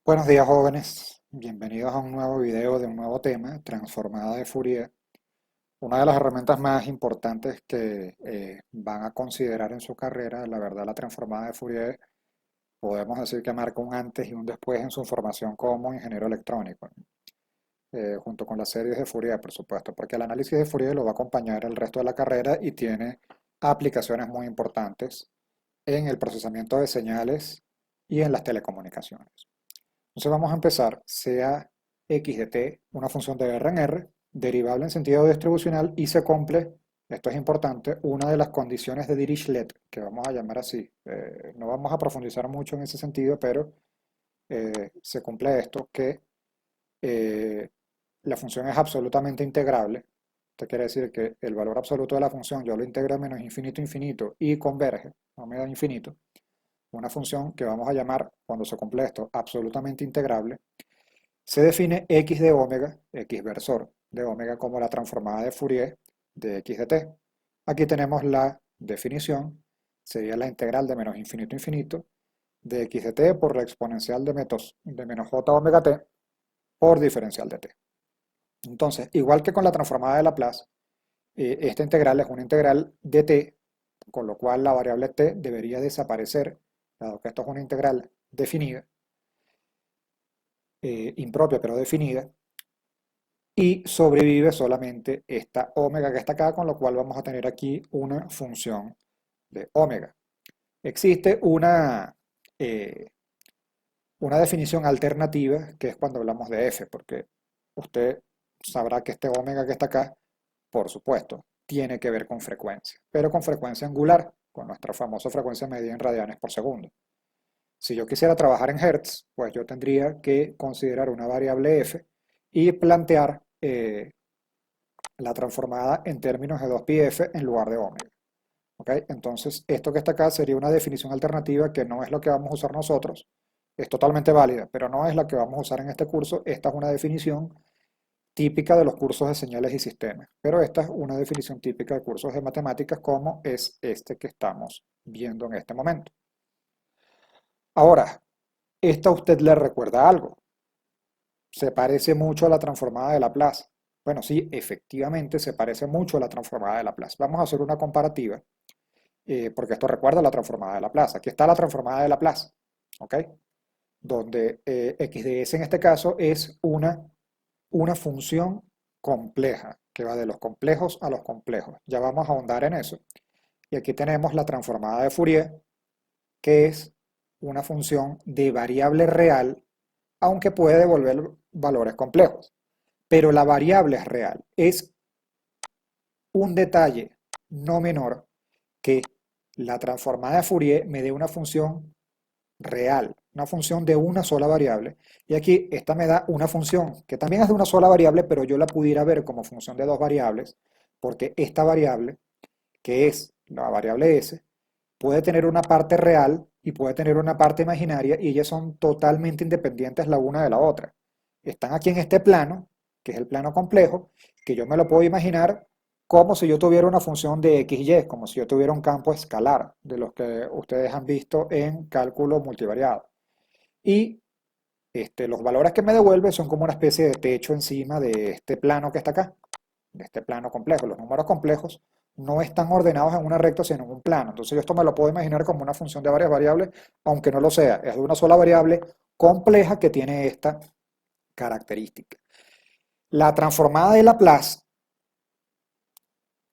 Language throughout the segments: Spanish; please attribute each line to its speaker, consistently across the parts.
Speaker 1: Buenos días, jóvenes. Bienvenidos a un nuevo video de un nuevo tema, transformada de Fourier. Una de las herramientas más importantes que van a considerar en su carrera. La verdad, la transformada de Fourier podemos decir que marca un antes y un después en su formación como ingeniero electrónico, junto con las series de Fourier, por supuesto, porque el análisis de Fourier lo va a acompañar el resto de la carrera y tiene aplicaciones muy importantes en el procesamiento de señales y en las telecomunicaciones. Entonces vamos a empezar, sea x de t una función de R en R, derivable en sentido distribucional y se cumple, esto es importante, una de las condiciones de Dirichlet, que vamos a llamar así. No vamos a profundizar mucho en ese sentido, pero se cumple esto, que eh, la función es absolutamente integrable. Esto quiere decir que el valor absoluto de la función yo lo integro a menos infinito infinito y converge, no me da infinito. Una función que vamos a llamar, cuando se cumple esto, absolutamente integrable. Se define x de omega, x versor de omega, como la transformada de Fourier de x de t. Aquí tenemos la definición, sería la integral de menos infinito a infinito de x de t por la exponencial de menos j omega t por diferencial de t. Entonces, igual que con la transformada de Laplace, esta integral es una integral de t, con lo cual la variable t debería desaparecer, dado que esto es una integral definida, impropia pero definida, y sobrevive solamente esta omega que está acá, con lo cual vamos a tener aquí una función de omega. Existe eh, una definición alternativa que es cuando hablamos de f, porque usted sabrá que este omega que está acá, por supuesto, tiene que ver con frecuencia, pero con frecuencia angular, con nuestra famosa frecuencia medida en radianes por segundo. Si yo quisiera trabajar en hertz, pues yo tendría que considerar una variable f y plantear la transformada en términos de 2πf en lugar de omega. ¿Okay? Entonces, esto que está acá sería una definición alternativa que no es lo que vamos a usar nosotros. Es totalmente válida, pero no es la que vamos a usar en este curso. Esta es una definición típica de los cursos de señales y sistemas, pero esta es una definición típica de cursos de matemáticas como es este que estamos viendo en este momento. Ahora, esta a usted le recuerda algo. Se parece mucho a la transformada de Laplace. Bueno, sí, efectivamente se parece mucho a la transformada de Laplace. Vamos a hacer una comparativa, porque esto recuerda a la transformada de Laplace. Aquí está la transformada de Laplace, ¿ok? Donde x de s en este caso es una función compleja, que va de los complejos a los complejos. Ya vamos a ahondar en eso. Y aquí tenemos la transformada de Fourier, que es una función de variable real, aunque puede devolver valores complejos. Pero la variable es real. Es un detalle no menor que la transformada de Fourier me dé una función real, una función de una sola variable. Y aquí esta me da una función que también es de una sola variable, pero yo la pudiera ver como función de dos variables, porque esta variable, que es la variable s, puede tener una parte real y puede tener una parte imaginaria, y ellas son totalmente independientes la una de la otra. Están aquí en este plano, que es el plano complejo, que yo me lo puedo imaginar como si yo tuviera una función de x y y, como si yo tuviera un campo escalar, de los que ustedes han visto en cálculo multivariado. Y los valores que me devuelve son como una especie de techo encima de este plano que está acá, de este plano complejo. Los números complejos no están ordenados en una recta, sino en un plano. Entonces yo esto me lo puedo imaginar como una función de varias variables, aunque no lo sea. Es de una sola variable compleja que tiene esta característica. La transformada de Laplace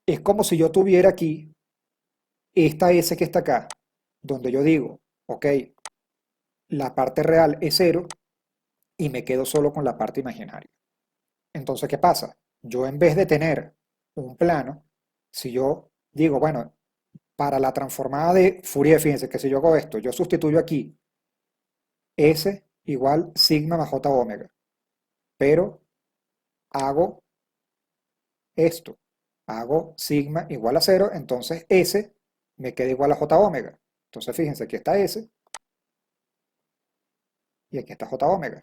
Speaker 1: es como si yo tuviera aquí esta S que está acá, donde yo digo, ok, la parte real es cero y me quedo solo con la parte imaginaria. Entonces, ¿qué pasa? Yo en vez de tener un plano, si yo digo, bueno, para la transformada de Fourier, fíjense que si yo hago esto, yo sustituyo aquí S igual sigma más J omega, pero hago esto, hago sigma igual a cero, entonces S me queda igual a J omega. Entonces fíjense, aquí está S y aquí está J omega.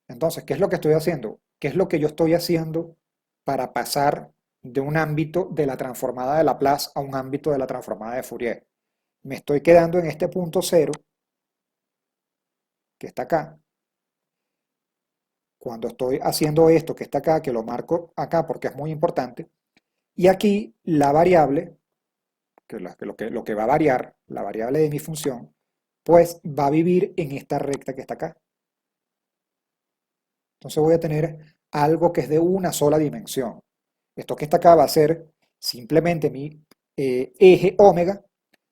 Speaker 1: Entonces, ¿qué es lo que estoy haciendo? ¿Qué es lo que yo estoy haciendo para pasar de un ámbito de la transformada de Laplace a un ámbito de la transformada de Fourier? Me estoy quedando en este punto cero que está acá, cuando estoy haciendo esto que está acá, que lo marco acá porque es muy importante, y aquí la variable, lo que va a variar, la variable de mi función, pues va a vivir en esta recta que está acá. Entonces voy a tener algo que es de una sola dimensión. Esto que está acá va a ser simplemente mi eje omega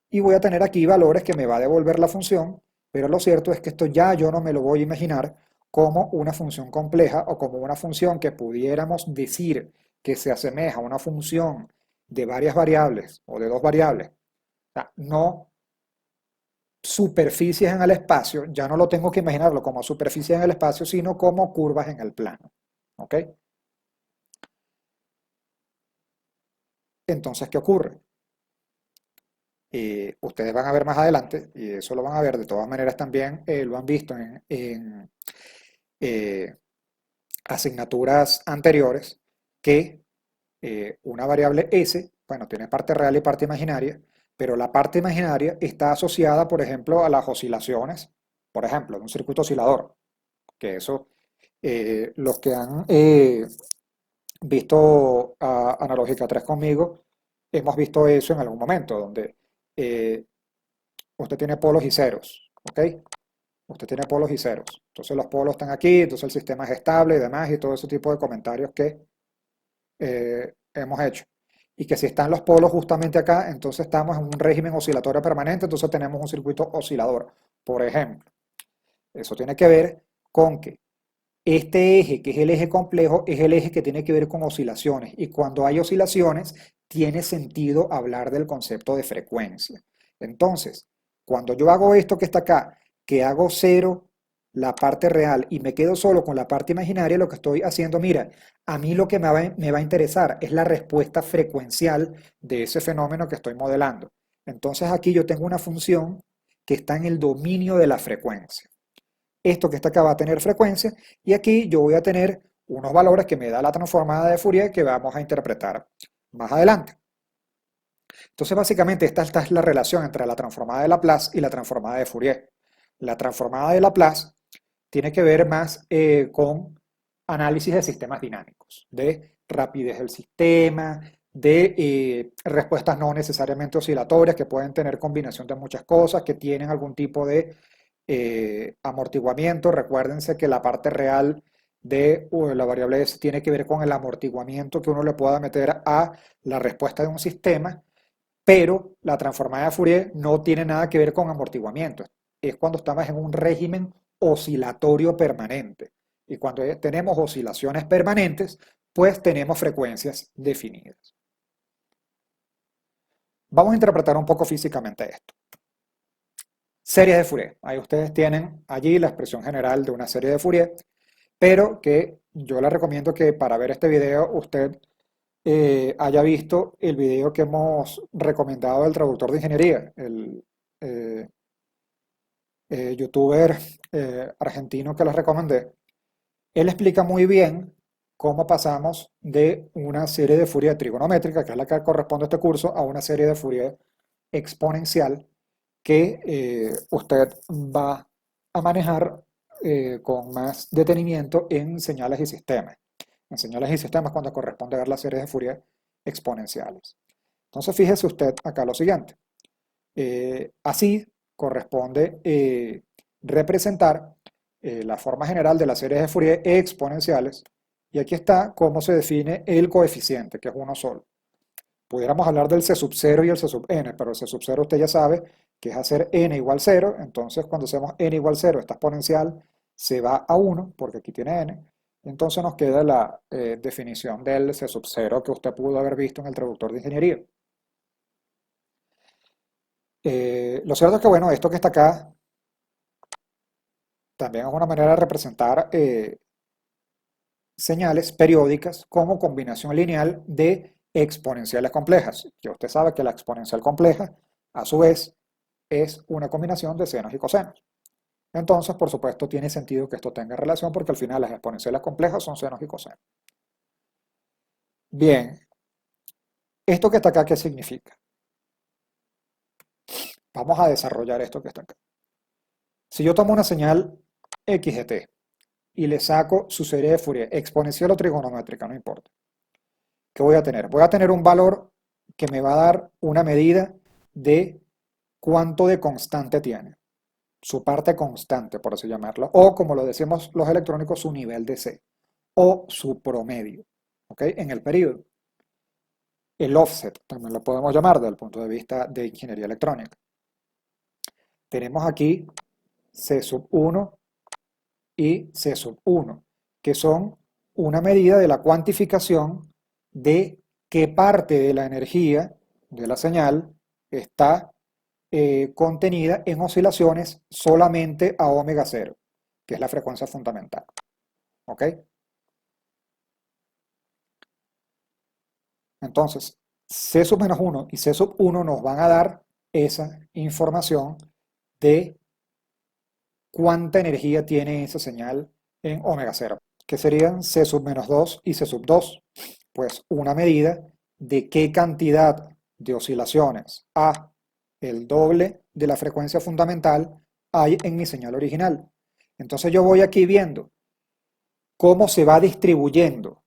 Speaker 1: y voy a tener aquí valores que me va a devolver la función, pero lo cierto es que esto ya yo no me lo voy a imaginar como una función compleja o como una función que pudiéramos decir que se asemeja a una función de varias variables o de dos variables. O sea, no superficies en el espacio, ya no lo tengo que imaginarlo como superficies en el espacio, sino como curvas en el plano. ¿Ok? Entonces, ¿qué ocurre? Ustedes van a ver más adelante, y eso lo van a ver de todas maneras también, lo han visto en eh, asignaturas anteriores, que una variable S, bueno, tiene parte real y parte imaginaria, pero la parte imaginaria está asociada, por ejemplo, a las oscilaciones, por ejemplo, de un circuito oscilador, que eso, los que han visto Analógica 3 conmigo, hemos visto eso en algún momento, donde eh, usted tiene polos y ceros, ¿ok? Usted tiene polos y ceros. Entonces los polos están aquí, entonces el sistema es estable y demás, y todo ese tipo de comentarios que hemos hecho. Y que si están los polos justamente acá, entonces estamos en un régimen oscilatorio permanente, entonces tenemos un circuito oscilador, por ejemplo. Eso tiene que ver con que este eje, que es el eje complejo, es el eje que tiene que ver con oscilaciones. Y cuando hay oscilaciones, tiene sentido hablar del concepto de frecuencia. Entonces, cuando yo hago esto que está acá, que hago cero la parte real y me quedo solo con la parte imaginaria, lo que estoy haciendo, mira, a mí lo que me va a interesar es la respuesta frecuencial de ese fenómeno que estoy modelando. Entonces aquí yo tengo una función que está en el dominio de la frecuencia. Esto que está acá va a tener frecuencia y aquí yo voy a tener unos valores que me da la transformada de Fourier que vamos a interpretar más adelante. Entonces básicamente esta es la relación entre la transformada de Laplace y la transformada de Fourier. La transformada de Laplace tiene que ver más con análisis de sistemas dinámicos, de rapidez del sistema, de respuestas no necesariamente oscilatorias que pueden tener combinación de muchas cosas, que tienen algún tipo de amortiguamiento. Recuérdense que la parte real de la variable S tiene que ver con el amortiguamiento que uno le pueda meter a la respuesta de un sistema, pero la transformada de Fourier no tiene nada que ver con amortiguamiento. Es cuando estamos en un régimen oscilatorio permanente. Y cuando tenemos oscilaciones permanentes, pues tenemos frecuencias definidas. Vamos a interpretar un poco físicamente esto. Series de Fourier. Ahí ustedes tienen allí la expresión general de una serie de Fourier, pero que yo les recomiendo que para ver este video usted haya visto el video que hemos recomendado del traductor de ingeniería, el eh, youtuber argentino que les recomendé. Él explica muy bien cómo pasamos de una serie de Fourier trigonométrica, que es la que corresponde a este curso, a una serie de Fourier exponencial que usted va a manejar con más detenimiento en señales y sistemas. En señales y sistemas cuando corresponde ver las series de Fourier exponenciales. Entonces fíjese usted acá lo siguiente. Así corresponde representar la forma general de las series de Fourier exponenciales. Y aquí está cómo se define el coeficiente, que es uno solo. Pudiéramos hablar del C sub 0 y el C sub n, pero el C sub 0 usted ya sabe que es hacer n igual 0, entonces cuando hacemos n igual 0, esta exponencial se va a 1, porque aquí tiene n, entonces nos queda la definición del C sub 0 que usted pudo haber visto en el traductor de ingeniería. Lo cierto es que, bueno, esto que está acá también es una manera de representar señales periódicas como combinación lineal de exponenciales complejas. Ya usted sabe que la exponencial compleja, a su vez, es una combinación de senos y cosenos. Entonces, por supuesto, tiene sentido que esto tenga relación porque al final las exponenciales complejas son senos y cosenos. Bien, ¿esto que está acá qué significa? Vamos a desarrollar esto que está acá. Si yo tomo una señal x de t y le saco su serie de Fourier, exponencial o trigonométrica, no importa. ¿Qué voy a tener? Voy a tener un valor que me va a dar una medida de cuánto de constante tiene, su parte constante, por así llamarlo, o como lo decimos los electrónicos, su nivel de C, o su promedio, ¿ok? En el periodo. El offset, también lo podemos llamar desde el punto de vista de ingeniería electrónica. Tenemos aquí C sub 1 y C sub 1, que son una medida de la cuantificación de qué parte de la energía de la señal está contenida en oscilaciones solamente a omega 0, que es la frecuencia fundamental. ¿Ok? Entonces, C sub menos 1 y C sub 1 nos van a dar esa información de cuánta energía tiene esa señal en omega 0, que serían C sub menos 2 y C sub 2. Pues una medida de qué cantidad de oscilaciones a el doble de la frecuencia fundamental hay en mi señal original. Entonces yo voy aquí viendo cómo se va distribuyendo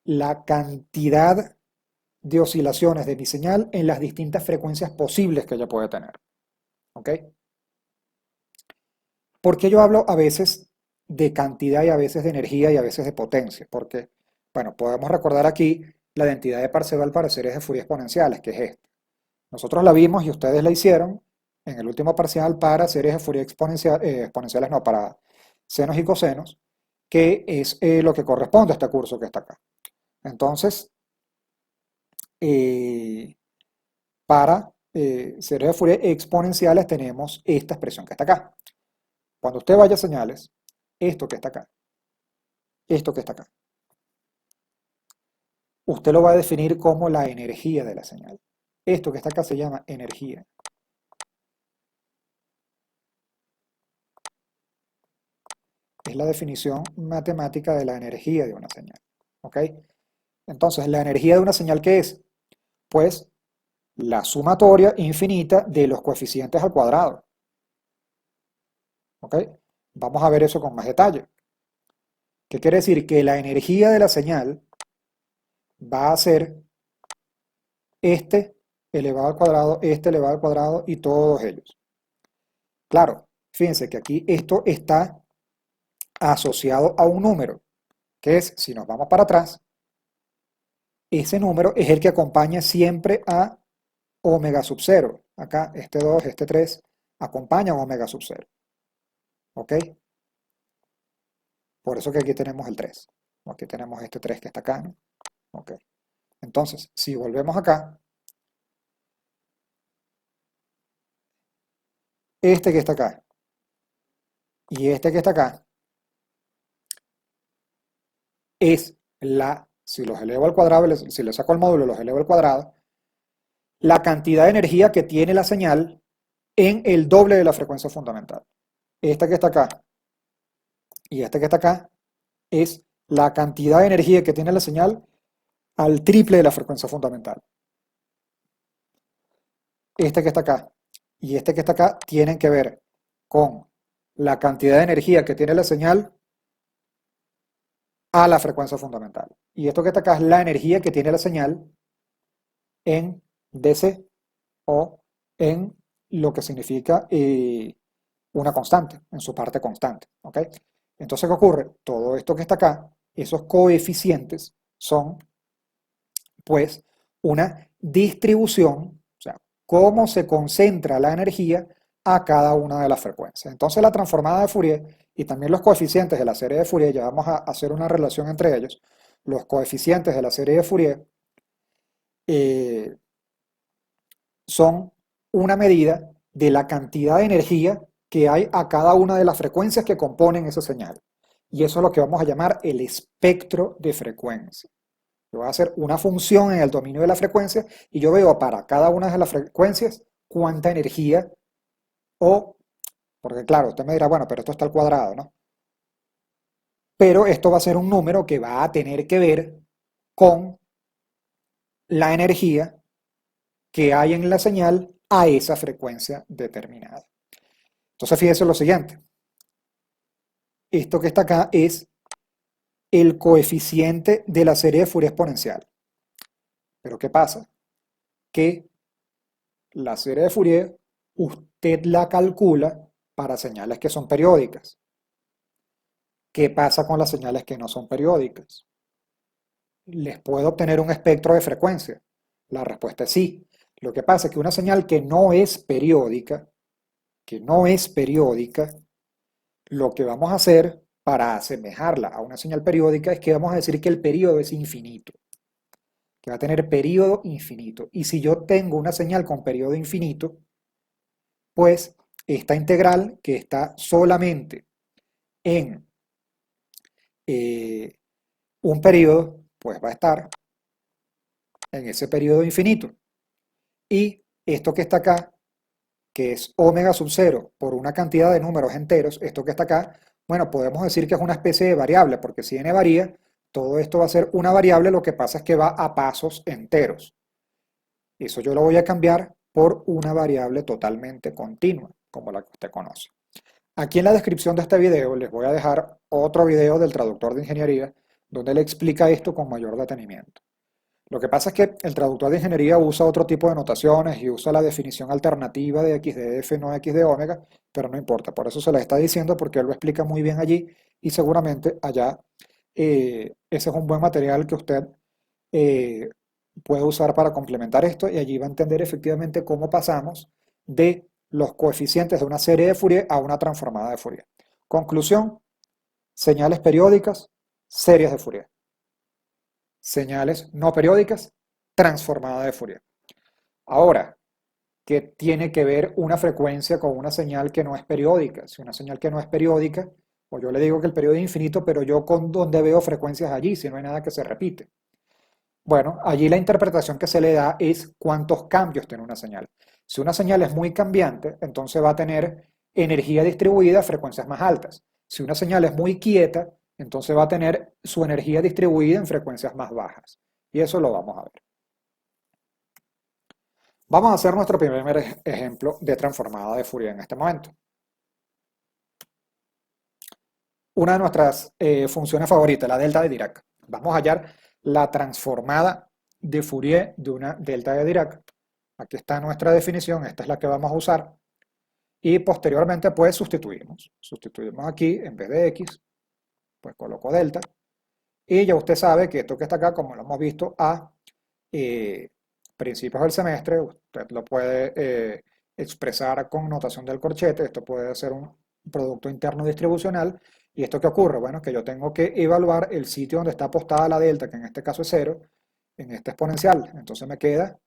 Speaker 1: la cantidad de oscilaciones de mi señal en las distintas frecuencias posibles que ella puede tener. ¿Ok? ¿Por qué yo hablo a veces de cantidad y a veces de energía y a veces de potencia? Porque, bueno, podemos recordar aquí la identidad de Parseval para series de Fourier exponenciales, que es esta. Nosotros la vimos y ustedes la hicieron en el último parcial para series de Fourier exponenciales, no, para senos y cosenos, que es lo que corresponde a este curso que está acá. Entonces, eh, para series de Fourier exponenciales tenemos esta expresión que está acá. Cuando usted vaya a señales, esto que está acá, esto que está acá, usted lo va a definir como la energía de la señal. Esto que está acá se llama energía. Es la definición matemática de la energía de una señal. ¿Ok? Entonces, ¿la energía de una señal qué es? Pues la sumatoria infinita de los coeficientes al cuadrado. ¿Ok? Vamos a ver eso con más detalle. ¿Qué quiere decir? Que la energía de la señal va a ser este elevado al cuadrado y todos ellos. Claro, fíjense que aquí esto está asociado a un número, que es, si nos vamos para atrás, ese número es el que acompaña siempre a omega sub 0. Acá, este 2, este 3, acompañan a omega sub 0. ¿Ok? Por eso que aquí tenemos el 3. Aquí tenemos este 3 que está acá, ¿no? ¿Ok? Entonces, si volvemos acá, este que está acá y este que está acá es si los elevo al cuadrado, si le saco el módulo y los elevo al cuadrado, la cantidad de energía que tiene la señal en el doble de la frecuencia fundamental. Esta que está acá y esta que está acá es la cantidad de energía que tiene la señal al triple de la frecuencia fundamental. Este que está acá y este que está acá tienen que ver con la cantidad de energía que tiene la señal a la frecuencia fundamental. Y esto que está acá es la energía que tiene la señal en DC o en lo que significa una constante, en su parte constante. ¿Ok? Entonces, ¿qué ocurre? Todo esto que está acá, esos coeficientes son, pues, una distribución, o sea, cómo se concentra la energía a cada una de las frecuencias. Entonces, la transformada de Fourier y también los coeficientes de la serie de Fourier, ya vamos a hacer una relación entre ellos, los coeficientes de la serie de Fourier eh, son una medida de la cantidad de energía que hay a cada una de las frecuencias que componen esa señal. Y eso es lo que vamos a llamar el espectro de frecuencia. Yo voy a hacer una función en el dominio de la frecuencia y yo veo para cada una de las frecuencias cuánta energía porque claro, usted me dirá, bueno, pero esto está al cuadrado, ¿no? Pero esto va a ser un número que va a tener que ver con la energía que hay en la señal a esa frecuencia determinada. Entonces fíjense lo siguiente. esto que está acá es el coeficiente de la serie de Fourier exponencial. Pero ¿qué pasa? Que la serie de Fourier usted la calcula para señales que son periódicas. ¿Qué pasa con las señales que no son periódicas? ¿Les puedo obtener un espectro de frecuencia? La respuesta es sí. Lo que pasa es que una señal que no es periódica, lo que vamos a hacer para asemejarla a una señal periódica es que vamos a decir que el periodo es infinito, que va a tener periodo infinito. Y si yo tengo una señal con periodo infinito, pues esta integral que está solamente en un periodo, pues va a estar en ese periodo infinito. Y esto que está acá, que es omega sub 0 por una cantidad de números enteros, esto que está acá, bueno, podemos decir que es una especie de variable, porque si n varía, todo esto va a ser una variable, lo que pasa es que va a pasos enteros. Eso yo lo voy a cambiar por una variable totalmente continua, como la que usted conoce. Aquí en la descripción de este video les voy a dejar otro video del traductor de ingeniería, donde le explica esto con mayor detenimiento. Lo que pasa es que el traductor de ingeniería usa otro tipo de notaciones y usa la definición alternativa de x de f, no x de omega, pero no importa, por eso se les está diciendo porque él lo explica muy bien allí y seguramente allá ese es un buen material que usted eh, puede usar para complementar esto y allí va a entender efectivamente cómo pasamos de los coeficientes de una serie de Fourier a una transformada de Fourier. Conclusión, señales periódicas, series de Fourier. Señales no periódicas, transformada de Fourier. Ahora, ¿qué tiene que ver una frecuencia con una señal que no es periódica? Si una señal que no es periódica, o yo le digo que el periodo es infinito, pero yo con donde veo frecuencias allí, si no hay nada que se repite. Bueno, allí la interpretación que se le da es cuántos cambios tiene una señal. Si una señal es muy cambiante, entonces va a tener energía distribuida a frecuencias más altas. Si una señal es muy quieta, entonces va a tener su energía distribuida en frecuencias más bajas. Y eso lo vamos a ver. Vamos a hacer nuestro primer ejemplo de transformada de Fourier en este momento. Una de nuestras funciones favoritas, la delta de Dirac. Vamos a hallar la transformada de Fourier de una delta de Dirac. Aquí está nuestra definición, esta es la que vamos a usar. Y posteriormente pues sustituimos. Sustituimos aquí, en vez de x, pues coloco delta. Y ya usted sabe que esto que está acá, como lo hemos visto a principios del semestre, usted lo puede expresar con notación del corchete. Esto puede ser un producto interno distribucional. ¿Y esto qué ocurre? Bueno, que yo tengo que evaluar el sitio donde está apostada la delta, que en este caso es 0, en este exponencial. Entonces me queda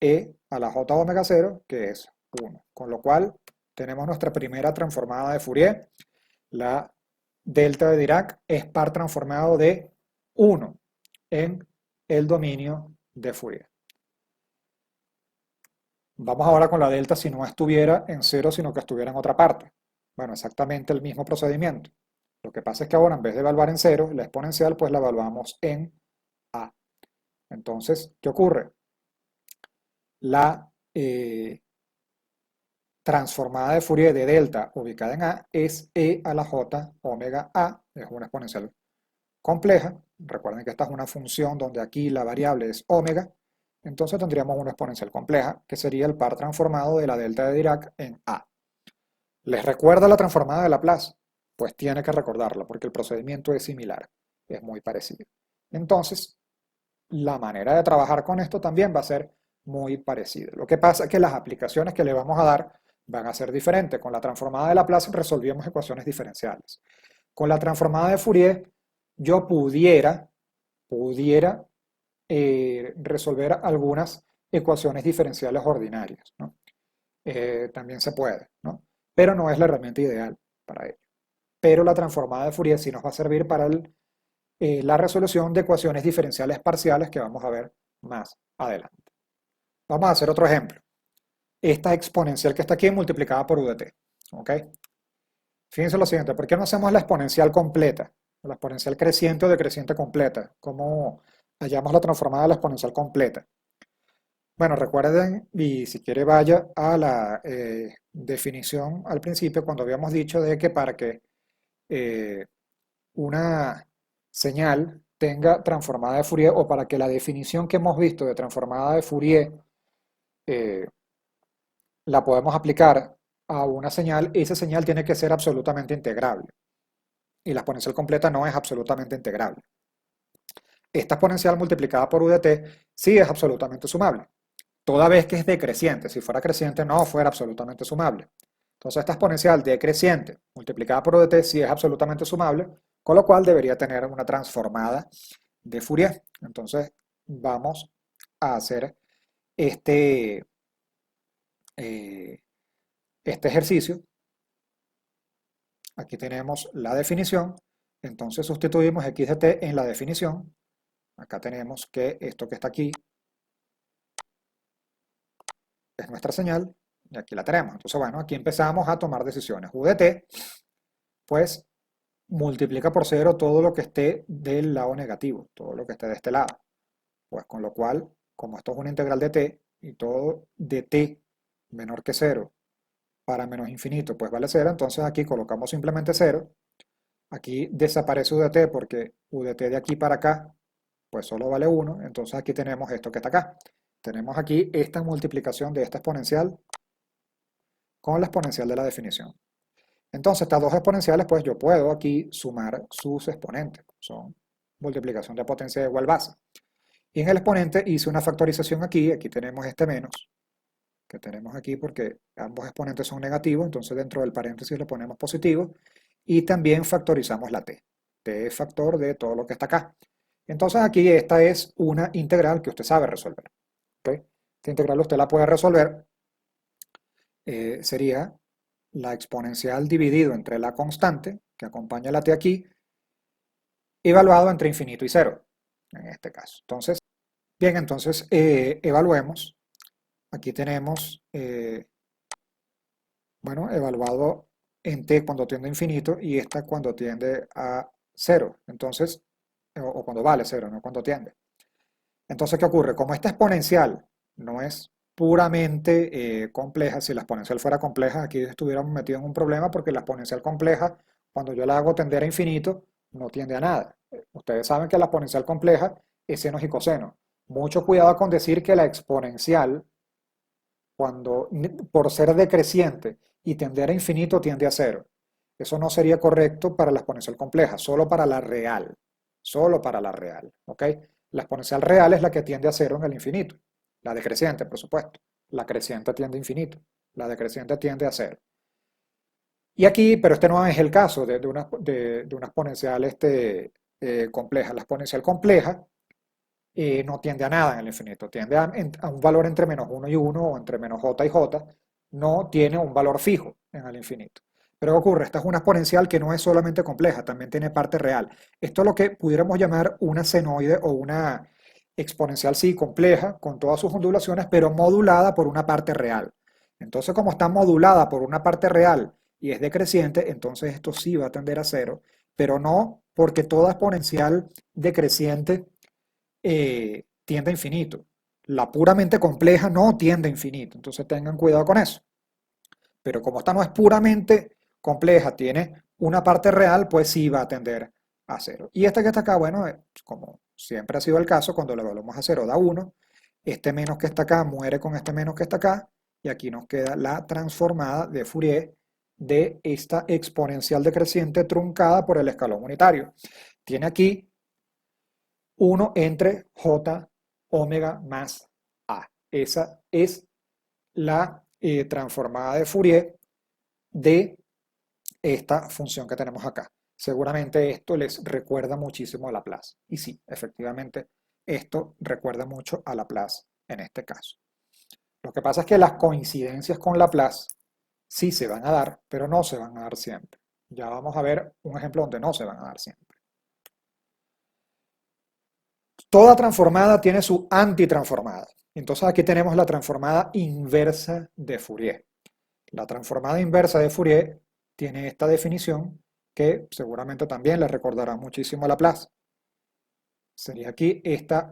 Speaker 1: e a la j omega 0, que es 1. Con lo cual tenemos nuestra primera transformada de Fourier. La delta de Dirac es par transformado de 1 en el dominio de Fourier. Vamos ahora con la delta si no estuviera en 0, sino que estuviera en otra parte. Bueno, exactamente el mismo procedimiento. Lo que pasa es que ahora en vez de evaluar en 0, la exponencial, pues la evaluamos en a. Entonces, ¿qué ocurre? La transformada de Fourier de delta ubicada en a es e a la j omega a, es una exponencial compleja. Recuerden que esta es una función donde aquí la variable es omega, entonces tendríamos una exponencial compleja que sería el par transformado de la delta de Dirac en a. ¿Les recuerda la transformada de Laplace? Pues tiene que recordarla porque el procedimiento es similar, es muy parecido. Entonces, la manera de trabajar con esto también va a ser muy parecida. Lo que pasa es que las aplicaciones que le vamos a dar van a ser diferentes. Con la transformada de Laplace resolvíamos ecuaciones diferenciales. Con la transformada de Fourier, yo pudiera resolver algunas ecuaciones diferenciales ordinarias, ¿no? También se puede, ¿no? Pero no es la herramienta ideal para ello. Pero la transformada de Fourier sí nos va a servir para la resolución de ecuaciones diferenciales parciales que vamos a ver más adelante. Vamos a hacer otro ejemplo. Esta exponencial que está aquí multiplicada por UDT. ¿Ok? Fíjense lo siguiente, ¿por qué no hacemos la exponencial completa? La exponencial creciente o decreciente completa. ¿Cómo hallamos la transformada de la exponencial completa? Bueno, recuerden, y si quiere vaya a la definición al principio, cuando habíamos dicho de que para que eh, una señal tenga transformada de Fourier o para que la definición que hemos visto de transformada de Fourier eh, la podemos aplicar a una señal, esa señal tiene que ser absolutamente integrable. Y la exponencial completa no es absolutamente integrable. Esta exponencial multiplicada por u de t sí es absolutamente sumable, toda vez que es decreciente. Si fuera creciente no fuera absolutamente sumable. Entonces esta exponencial decreciente multiplicada por u de t sí es absolutamente sumable, con lo cual debería tener una transformada de Fourier. Entonces vamos a hacer este, eh, este ejercicio. Aquí tenemos la definición, entonces sustituimos x de t en la definición. Acá tenemos que esto que está aquí es nuestra señal y aquí la tenemos. Entonces, bueno, aquí empezamos a tomar decisiones. U de t, pues, multiplica por cero todo lo que esté del lado negativo, todo lo que esté de este lado. Pues con lo cual, como esto es una integral de t y todo de t menor que cero para menos infinito, pues vale cero, entonces aquí colocamos simplemente cero. Aquí desaparece u de t porque u de t de aquí para acá pues solo vale 1, entonces aquí tenemos esto que está acá. Tenemos aquí esta multiplicación de esta exponencial con la exponencial de la definición. Entonces estas dos exponenciales, pues yo puedo aquí sumar sus exponentes. Son multiplicación de potencia de igual base. Y en el exponente hice una factorización aquí, aquí tenemos este menos, que tenemos aquí porque ambos exponentes son negativos, entonces dentro del paréntesis le ponemos positivo, y también factorizamos la t. T es factor de todo lo que está acá. Entonces aquí esta es una integral que usted sabe resolver. ¿Okay? Esta integral usted la puede resolver, sería la exponencial dividido entre la constante, que acompaña la t aquí, evaluado entre infinito y cero, en este caso. Entonces, bien, entonces evaluemos. Aquí tenemos, bueno, evaluado en t cuando tiende a infinito y esta cuando tiende a cero. Entonces, o cuando vale cero, no cuando tiende. Entonces, ¿qué ocurre? Como esta exponencial no es puramente compleja, si la exponencial fuera compleja, aquí estuviéramos metidos en un problema porque la exponencial compleja, cuando yo la hago tender a infinito, no tiende a nada. Ustedes saben que la exponencial compleja es senos y cosenos. Mucho cuidado con decir que la exponencial, cuando por ser decreciente y tender a infinito, tiende a cero. Eso no sería correcto para la exponencial compleja, solo para la real. Solo para la real, ¿ok? La exponencial real es la que tiende a cero en el infinito. La decreciente, por supuesto. La creciente tiende a infinito. La decreciente tiende a cero. Y aquí, pero este no es el caso de una exponencial compleja. La exponencial compleja no tiende a nada en el infinito. Tiende a un valor entre menos 1 y 1 o entre menos j y j. No tiene un valor fijo en el infinito. Pero ¿qué ocurre? Esta es una exponencial que no es solamente compleja, también tiene parte real. Esto es lo que pudiéramos llamar una senoide o una exponencial, sí, compleja, con todas sus ondulaciones, pero modulada por una parte real. Entonces, como está modulada por una parte real y es decreciente, entonces esto sí va a tender a cero, pero no porque toda exponencial decreciente tiende a infinito. La puramente compleja no tiende a infinito, entonces tengan cuidado con eso. Pero como esta no es puramente compleja, tiene una parte real, pues sí va a tender a cero. Y esta que está acá, bueno, como siempre ha sido el caso, cuando le evaluamos a cero da 1, este menos que está acá muere con este menos que está acá, y aquí nos queda la transformada de Fourier de esta exponencial decreciente truncada por el escalón unitario. Tiene aquí 1 entre j omega más a. Esa es la transformada de Fourier de esta función que tenemos acá. Seguramente esto les recuerda muchísimo a Laplace. Y sí, efectivamente, esto recuerda mucho a Laplace en este caso. Lo que pasa es que las coincidencias con Laplace sí se van a dar, pero no se van a dar siempre. Ya vamos a ver un ejemplo donde no se van a dar siempre. Toda transformada tiene su antitransformada. Entonces aquí tenemos la transformada inversa de Fourier. La transformada inversa de Fourier tiene esta definición que seguramente también le recordará muchísimo a Laplace. Sería aquí esta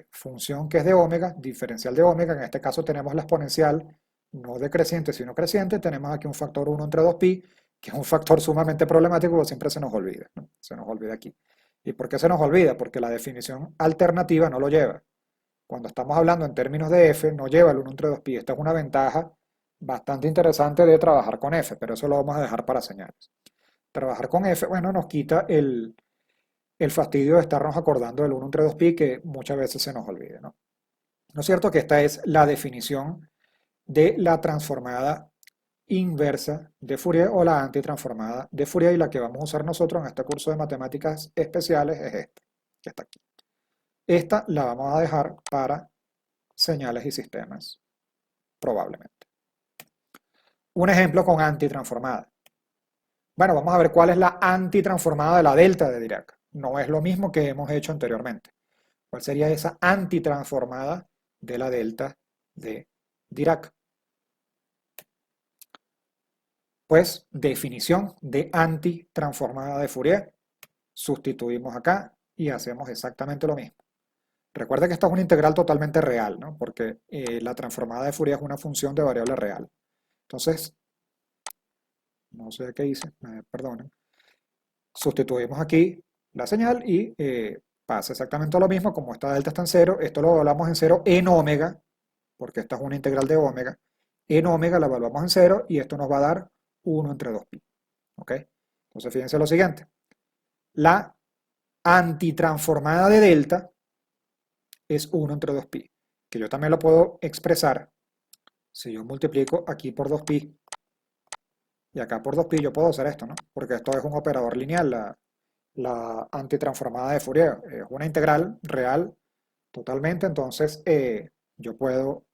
Speaker 1: función que es de omega, diferencial de omega. En este caso tenemos la exponencial no decreciente sino creciente. Tenemos aquí un factor 1 entre 2pi que es un factor sumamente problemático porque siempre se nos olvida, ¿no? Se nos olvida aquí. ¿Y por qué se nos olvida? Porque la definición alternativa no lo lleva. Cuando estamos hablando en términos de f, no lleva el 1 entre 2pi. Esta es una ventaja bastante interesante de trabajar con f, pero eso lo vamos a dejar para señales. Trabajar con f, bueno, nos quita el fastidio de estarnos acordando del 1 entre 2pi que muchas veces se nos olvida, ¿no? ¿No es cierto que esta es la definición de la transformada inversa de Fourier o la antitransformada de Fourier, y la que vamos a usar nosotros en este curso de matemáticas especiales es esta, que está aquí. Esta la vamos a dejar para señales y sistemas, probablemente. Un ejemplo con antitransformada. Bueno, vamos a ver cuál es la antitransformada de la delta de Dirac. No es lo mismo que hemos hecho anteriormente. ¿Cuál sería esa antitransformada de la delta de Dirac? Pues definición de antitransformada de Fourier. Sustituimos acá y hacemos exactamente lo mismo. Recuerda que esta es una integral totalmente real, ¿no? Porque la transformada de Fourier es una función de variable real. Entonces, no sé qué hice, perdonen. Sustituimos aquí la señal y pasa exactamente lo mismo. Como esta delta está en cero, esto lo evaluamos en cero en omega, porque esta es una integral de omega. En omega la evaluamos en cero y esto nos va a dar 1 entre 2pi. ¿Ok? Entonces fíjense lo siguiente. La antitransformada de delta es 1 entre 2pi, que yo también lo puedo expresar. Si yo multiplico aquí por 2pi y acá por 2pi, yo puedo hacer esto, ¿no? Porque esto es un operador lineal, la antitransformada de Fourier. Es una integral real totalmente, entonces yo puedo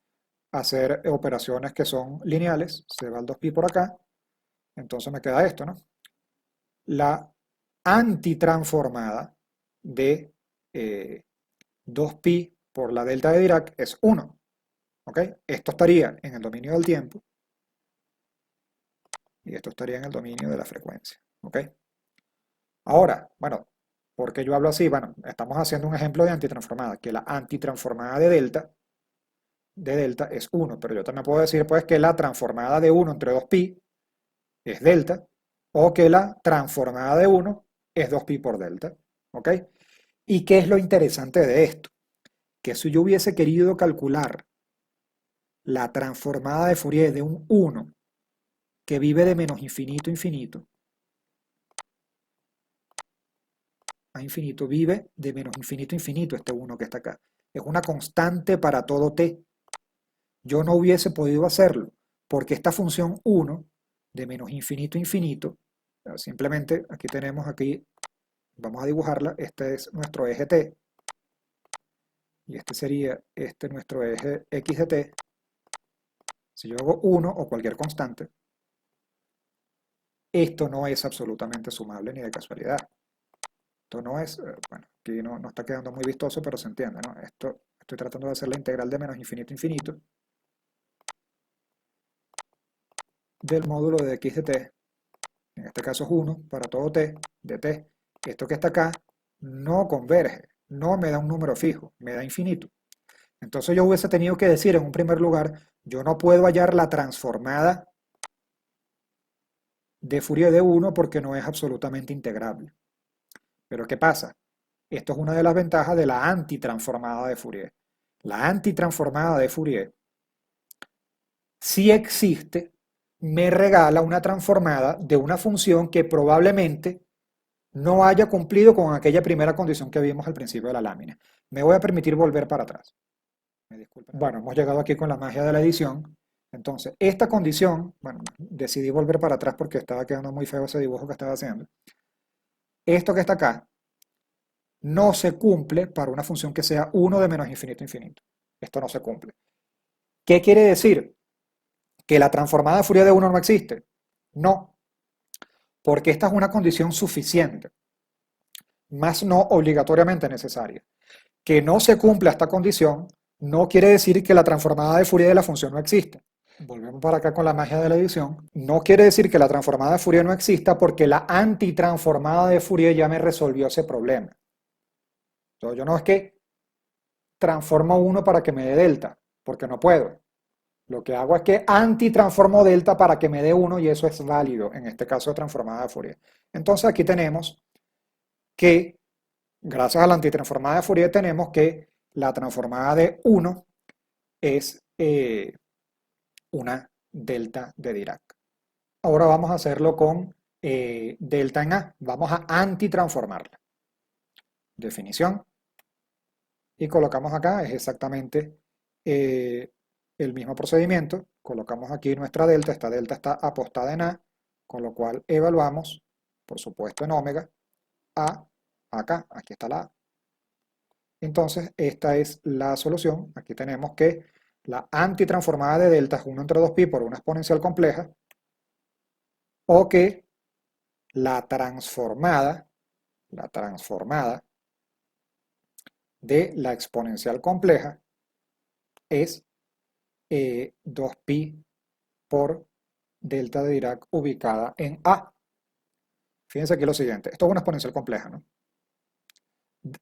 Speaker 1: hacer operaciones que son lineales. Se va el 2pi por acá, entonces me queda esto, ¿no? La antitransformada de 2pi por la delta de Dirac es 1. ¿Ok? Esto estaría en el dominio del tiempo y esto estaría en el dominio de la frecuencia. ¿Ok? Ahora, bueno, ¿por qué yo hablo así? Bueno, estamos haciendo un ejemplo de antitransformada, que la antitransformada de delta es 1, pero yo también puedo decir pues que la transformada de 1 entre 2pi es delta, o que la transformada de 1 es 2pi por delta. ¿Ok? ¿Y qué es lo interesante de esto? Que si yo hubiese querido calcular la transformada de Fourier de un 1 que vive de menos infinito a infinito, a infinito, vive de menos infinito a infinito este 1 que está acá. Es una constante para todo t. Yo no hubiese podido hacerlo, porque esta función 1 de menos infinito a infinito, simplemente aquí tenemos, aquí vamos a dibujarla, este es nuestro eje t, y este sería nuestro eje x de t. Si yo hago 1 o cualquier constante, esto no es absolutamente sumable ni de casualidad. Esto no es, bueno, aquí no está quedando muy vistoso, pero se entiende, ¿no? Esto, estoy tratando de hacer la integral de menos infinito a infinito del módulo de x de t, en este caso es 1 para todo t, de t. Esto que está acá no converge, no me da un número fijo, me da infinito. Entonces yo hubiese tenido que decir en un primer lugar, yo no puedo hallar la transformada de Fourier de 1 porque no es absolutamente integrable. Pero ¿qué pasa? Esto es una de las ventajas de la antitransformada de Fourier. La antitransformada de Fourier, si existe, me regala una transformada de una función que probablemente no haya cumplido con aquella primera condición que vimos al principio de la lámina. Me voy a permitir volver para atrás. Me disculpen. Bueno, hemos llegado aquí con la magia de la edición. Entonces, esta condición, bueno, decidí volver para atrás porque estaba quedando muy feo ese dibujo que estaba haciendo. Esto que está acá no se cumple para una función que sea 1 de menos infinito a infinito. Esto no se cumple. ¿Qué quiere decir? ¿Que la transformada de Fourier de 1 no existe? No, porque esta es una condición suficiente, más no obligatoriamente necesaria. Que no se cumpla esta condición no quiere decir que la transformada de Fourier de la función no exista. Volvemos para acá con la magia de la edición. No quiere decir que la transformada de Fourier no exista porque la antitransformada de Fourier ya me resolvió ese problema. Entonces, yo no es que transformo 1 para que me dé delta, porque no puedo. Lo que hago es que antitransformo delta para que me dé 1 y eso es válido en este caso de transformada de Fourier. Entonces aquí tenemos que, gracias a la antitransformada de Fourier, tenemos que la transformada de 1 es una delta de Dirac. Ahora vamos a hacerlo con delta en A. Vamos a antitransformarla. Definición. Y colocamos acá, es exactamente el mismo procedimiento. Colocamos aquí nuestra delta. Esta delta está apostada en A, con lo cual evaluamos, por supuesto en omega, A acá. Aquí está la A. Entonces, esta es la solución. Aquí tenemos que la antitransformada de delta es 1 entre 2pi por una exponencial compleja, o que la transformada de la exponencial compleja es 2pi por delta de Dirac ubicada en A. Fíjense aquí lo siguiente, esto es una exponencial compleja, ¿no?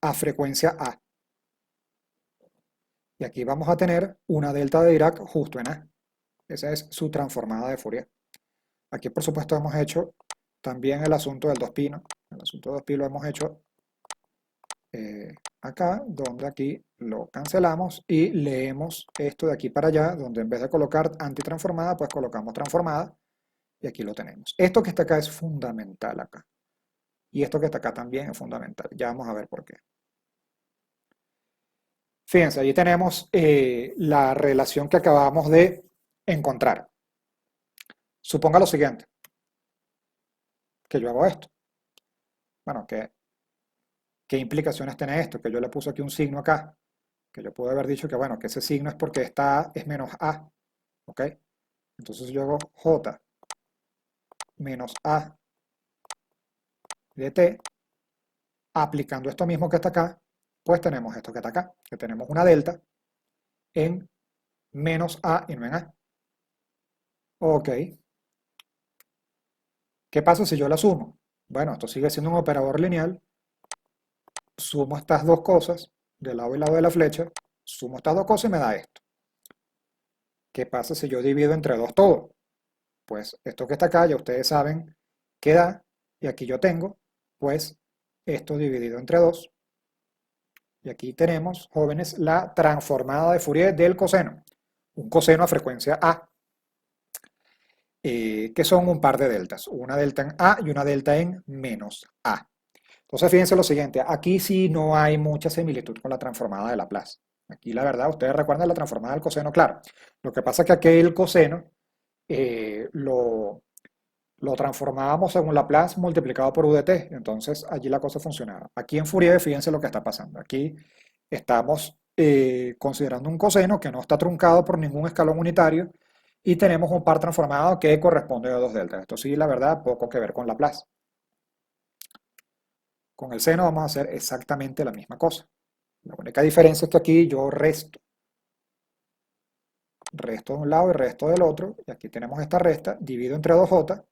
Speaker 1: A frecuencia A. Y aquí vamos a tener una delta de Dirac justo en A. Esa es su transformada de Fourier. Aquí, por supuesto, hemos hecho también el asunto del 2pi, ¿no? El asunto del 2pi lo hemos hecho acá, donde aquí lo cancelamos y leemos esto de aquí para allá, donde en vez de colocar antitransformada, pues colocamos transformada y aquí lo tenemos. Esto que está acá es fundamental acá. Y esto que está acá también es fundamental. Ya vamos a ver por qué. Fíjense, allí tenemos la relación que acabamos de encontrar. Suponga lo siguiente, que yo hago esto. Bueno, ¿qué implicaciones tiene esto? Que yo le puse aquí un signo acá, que yo puedo haber dicho que, bueno, que ese signo es porque esta A es menos A, ¿ok? Entonces yo hago J menos A de T, aplicando esto mismo que está acá, pues tenemos esto que está acá, que tenemos una delta en menos A y no en A. Ok. ¿Qué pasa si yo la sumo? Bueno, esto sigue siendo un operador lineal. Sumo estas dos cosas, de lado y lado de la flecha, sumo estas dos cosas y me da esto. ¿Qué pasa si yo divido entre 2 todo? Pues esto que está acá, ya ustedes saben qué da, y aquí yo tengo, pues, esto dividido entre 2. Y aquí tenemos, jóvenes, la transformada de Fourier del coseno. Un coseno a frecuencia A, que son un par de deltas. Una delta en A y una delta en menos A. Entonces, fíjense lo siguiente. Aquí sí no hay mucha similitud con la transformada de Laplace. Aquí, la verdad, ustedes recuerdan la transformada del coseno, claro. Lo que pasa es que aquí el coseno lo transformábamos según Laplace multiplicado por UDT. Entonces, allí la cosa funcionaba. Aquí en Fourier, fíjense lo que está pasando. Aquí estamos considerando un coseno que no está truncado por ningún escalón unitario y tenemos un par transformado que corresponde a dos deltas. Esto sí, la verdad, poco que ver con Laplace. Con el seno vamos a hacer exactamente la misma cosa. La única diferencia es que aquí yo resto. Resto de un lado y resto del otro. Y aquí tenemos esta resta, divido entre 2j.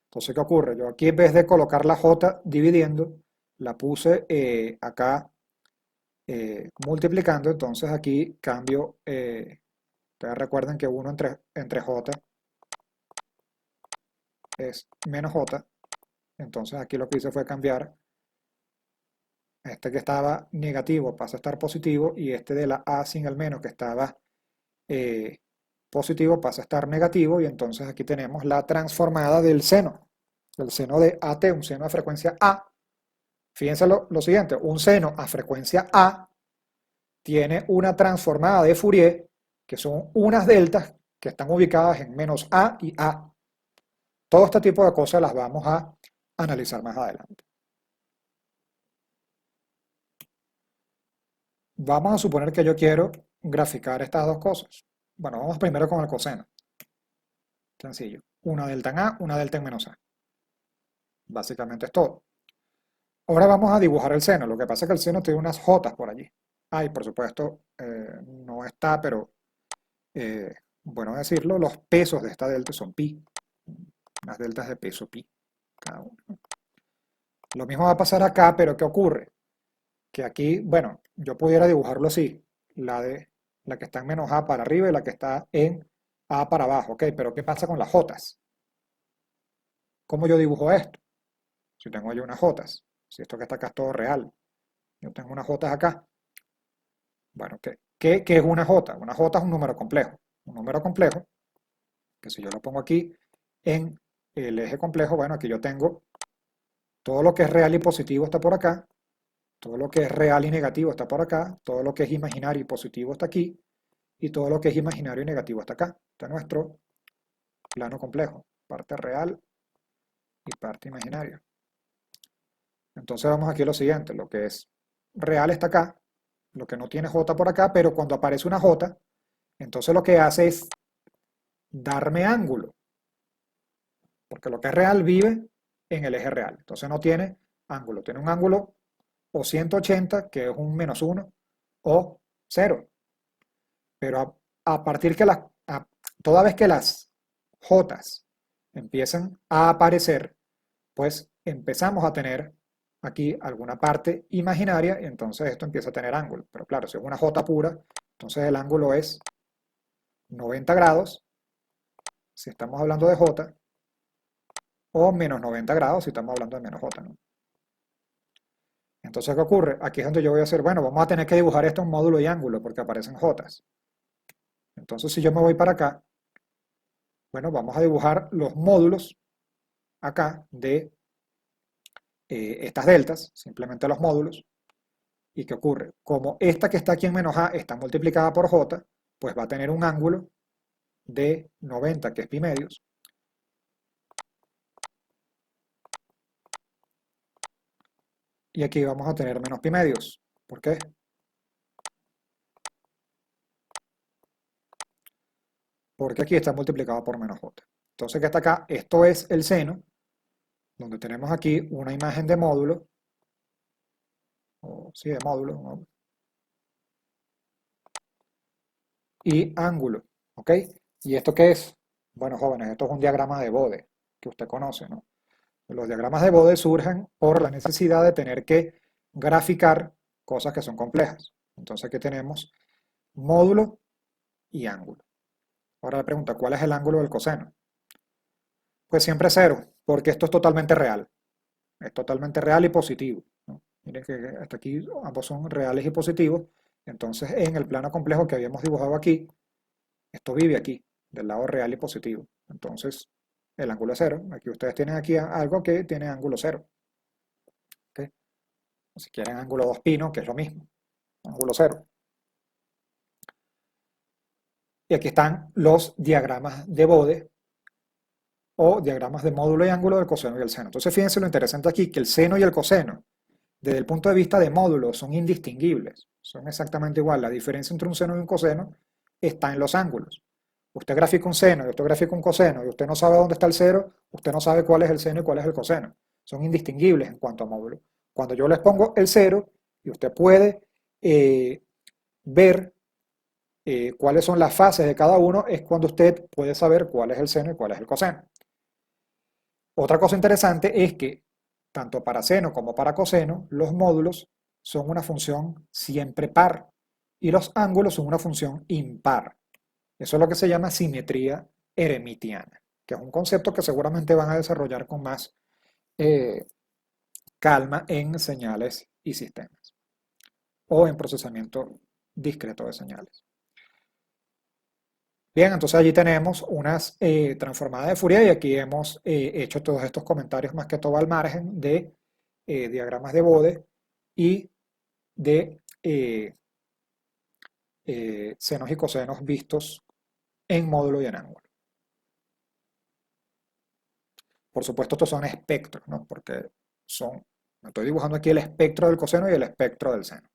Speaker 1: Entonces, ¿qué ocurre? Yo aquí en vez de colocar la j dividiendo, la puse acá multiplicando. Entonces aquí cambio, ustedes recuerden que 1 entre j es menos j. Entonces aquí lo que hice fue cambiar este que estaba negativo pasa a estar positivo y este de la a sin el menos que estaba positivo pasa a estar negativo y entonces aquí tenemos la transformada del seno de AT, un seno a frecuencia A. Fíjense lo siguiente, un seno a frecuencia A tiene una transformada de Fourier que son unas deltas que están ubicadas en menos A y A. Todo este tipo de cosas las vamos a analizar más adelante. Vamos a suponer que yo quiero graficar estas dos cosas. Bueno, vamos primero con el coseno. Sencillo. Una delta en A, una delta en menos A. Básicamente es todo. Ahora vamos a dibujar el seno. Lo que pasa es que el seno tiene unas jotas por allí. Ah, y por supuesto, no está, pero bueno decirlo, los pesos de esta delta son pi. Unas deltas de peso pi cada uno. Lo mismo va a pasar acá, pero ¿qué ocurre? Que aquí, bueno, yo pudiera dibujarlo así. La que está en menos A para arriba y la que está en A para abajo, ok, pero ¿qué pasa con las jotas? ¿Cómo yo dibujo esto? Si tengo yo unas jotas, si esto que está acá es todo real, yo tengo unas jotas acá. Bueno, ¿qué es una jota? Una jota es un número complejo. Un número complejo, que si yo lo pongo aquí en el eje complejo, bueno, aquí yo tengo todo lo que es real y positivo está por acá, todo lo que es real y negativo está por acá, todo lo que es imaginario y positivo está aquí, y todo lo que es imaginario y negativo está acá. Este es nuestro plano complejo, parte real y parte imaginaria. Entonces vamos aquí a lo siguiente, lo que es real está acá, lo que no tiene J por acá, pero cuando aparece una J, entonces lo que hace es darme ángulo, porque lo que es real vive en el eje real, entonces no tiene ángulo, tiene un ángulo o 180, que es un -1, o 0, pero a partir que toda vez que las Jotas empiezan a aparecer, pues empezamos a tener aquí alguna parte imaginaria y entonces esto empieza a tener ángulo. Pero claro, si es una J pura, entonces el ángulo es 90 grados, si estamos hablando de J, o menos 90 grados si estamos hablando de menos J, ¿no? Entonces, ¿qué ocurre? Aquí es donde yo voy a hacer, bueno, vamos a tener que dibujar esto en módulo y ángulo porque aparecen Jotas. Entonces, si yo me voy para acá, bueno, vamos a dibujar los módulos acá de estas deltas, simplemente los módulos. ¿Y qué ocurre? Como esta que está aquí en menos a está multiplicada por j, pues va a tener un ángulo de 90, que es pi medios. Y aquí vamos a tener menos pi medios. ¿Por qué? Porque aquí está multiplicado por menos j. Entonces, ¿qué está acá? Esto es el seno, donde tenemos aquí una imagen de módulo, o sí, de módulo, ¿no? Y ángulo, ¿ok? ¿Y esto qué es? Bueno, jóvenes, esto es un diagrama de Bode, que usted conoce, ¿no? Los diagramas de Bode surgen por la necesidad de tener que graficar cosas que son complejas. Entonces aquí tenemos módulo y ángulo. Ahora la pregunta, ¿cuál es el ángulo del coseno? Pues siempre cero, porque esto es totalmente real. Es totalmente real y positivo, ¿no? Miren que hasta aquí ambos son reales y positivos. Entonces en el plano complejo que habíamos dibujado aquí, esto vive aquí, del lado real y positivo. Entonces el ángulo es cero. Aquí ustedes tienen aquí algo que tiene ángulo cero. ¿Okay? Si quieren ángulo 2 pino, que es lo mismo, ángulo cero. Y aquí están los diagramas de Bode o diagramas de módulo y ángulo del coseno y el seno. Entonces fíjense lo interesante aquí, que el seno y el coseno, desde el punto de vista de módulo, son indistinguibles. Son exactamente igual. La diferencia entre un seno y un coseno está en los ángulos. Usted grafica un seno y usted grafica un coseno y usted no sabe dónde está el cero, usted no sabe cuál es el seno y cuál es el coseno. Son indistinguibles en cuanto a módulo. Cuando yo les pongo el cero y usted puede ver cuáles son las fases de cada uno, es cuando usted puede saber cuál es el seno y cuál es el coseno. Otra cosa interesante es que tanto para seno como para coseno, los módulos son una función siempre par y los ángulos son una función impar. Eso es lo que se llama simetría heremitiana, que es un concepto que seguramente van a desarrollar con más eh, calma en señales y sistemas o en procesamiento discreto de señales. Bien, entonces allí tenemos unas transformadas de Fourier y aquí hemos hecho todos estos comentarios más que todo al margen de diagramas de Bode y de senos y cosenos vistos en módulo y en ángulo. Por supuesto, estos son espectros, ¿no? Porque estoy dibujando aquí el espectro del coseno y el espectro del seno.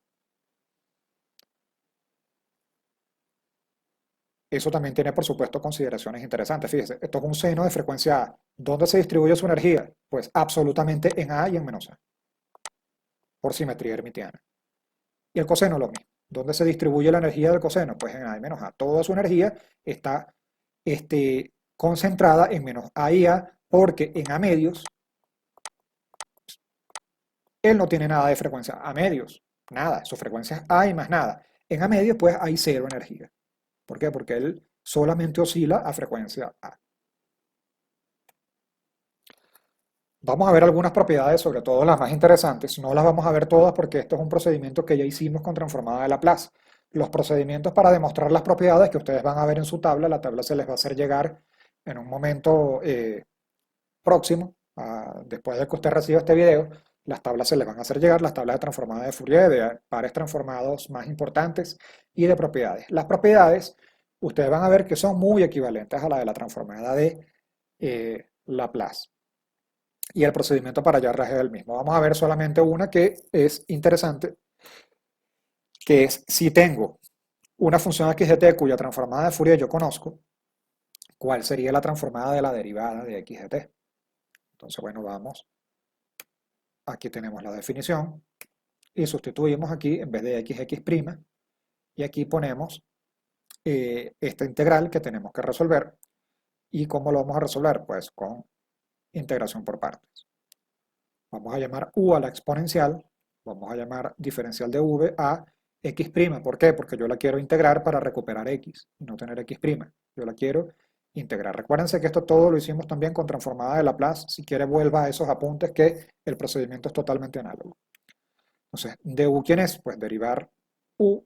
Speaker 1: Eso también tiene, por supuesto, consideraciones interesantes. Fíjese, esto es un seno de frecuencia A. ¿Dónde se distribuye su energía? Pues absolutamente en A y en menos A, por simetría hermitiana. Y el coseno lo mismo. ¿Dónde se distribuye la energía del coseno? Pues en A y menos A. Toda su energía está concentrada en menos A y A, porque en A medios él no tiene nada de frecuencia A medios, nada, su frecuencia es A y más nada. En A medios pues hay cero energía. ¿Por qué? Porque él solamente oscila a frecuencia A. Vamos a ver algunas propiedades, sobre todo las más interesantes. No las vamos a ver todas porque esto es un procedimiento que ya hicimos con transformada de Laplace. Los procedimientos para demostrar las propiedades que ustedes van a ver en su tabla, la tabla se les va a hacer llegar en un momento próximo, después de que usted reciba este video, las tablas se les van a hacer llegar, las tablas de transformada de Fourier, de pares transformados más importantes y de propiedades. Las propiedades, ustedes van a ver que son muy equivalentes a la de la transformada de Laplace. Y el procedimiento para hallarlas es el mismo. Vamos a ver solamente una que es interesante, que es si tengo una función x de t cuya transformada de Fourier yo conozco, ¿cuál sería la transformada de la derivada de x de t? Entonces, bueno, vamos. Aquí tenemos la definición y sustituimos aquí en vez de x y aquí ponemos esta integral que tenemos que resolver. ¿Y cómo lo vamos a resolver? Pues con integración por partes. Vamos a llamar u a la exponencial, vamos a llamar diferencial de v a x'. ¿Por qué? Porque yo la quiero integrar para recuperar x y no tener x'. Yo la quiero integrar. Recuérdense que esto todo lo hicimos también con transformada de Laplace. Si quiere vuelva a esos apuntes que el procedimiento es totalmente análogo. Entonces, du, ¿quién es? Pues derivar u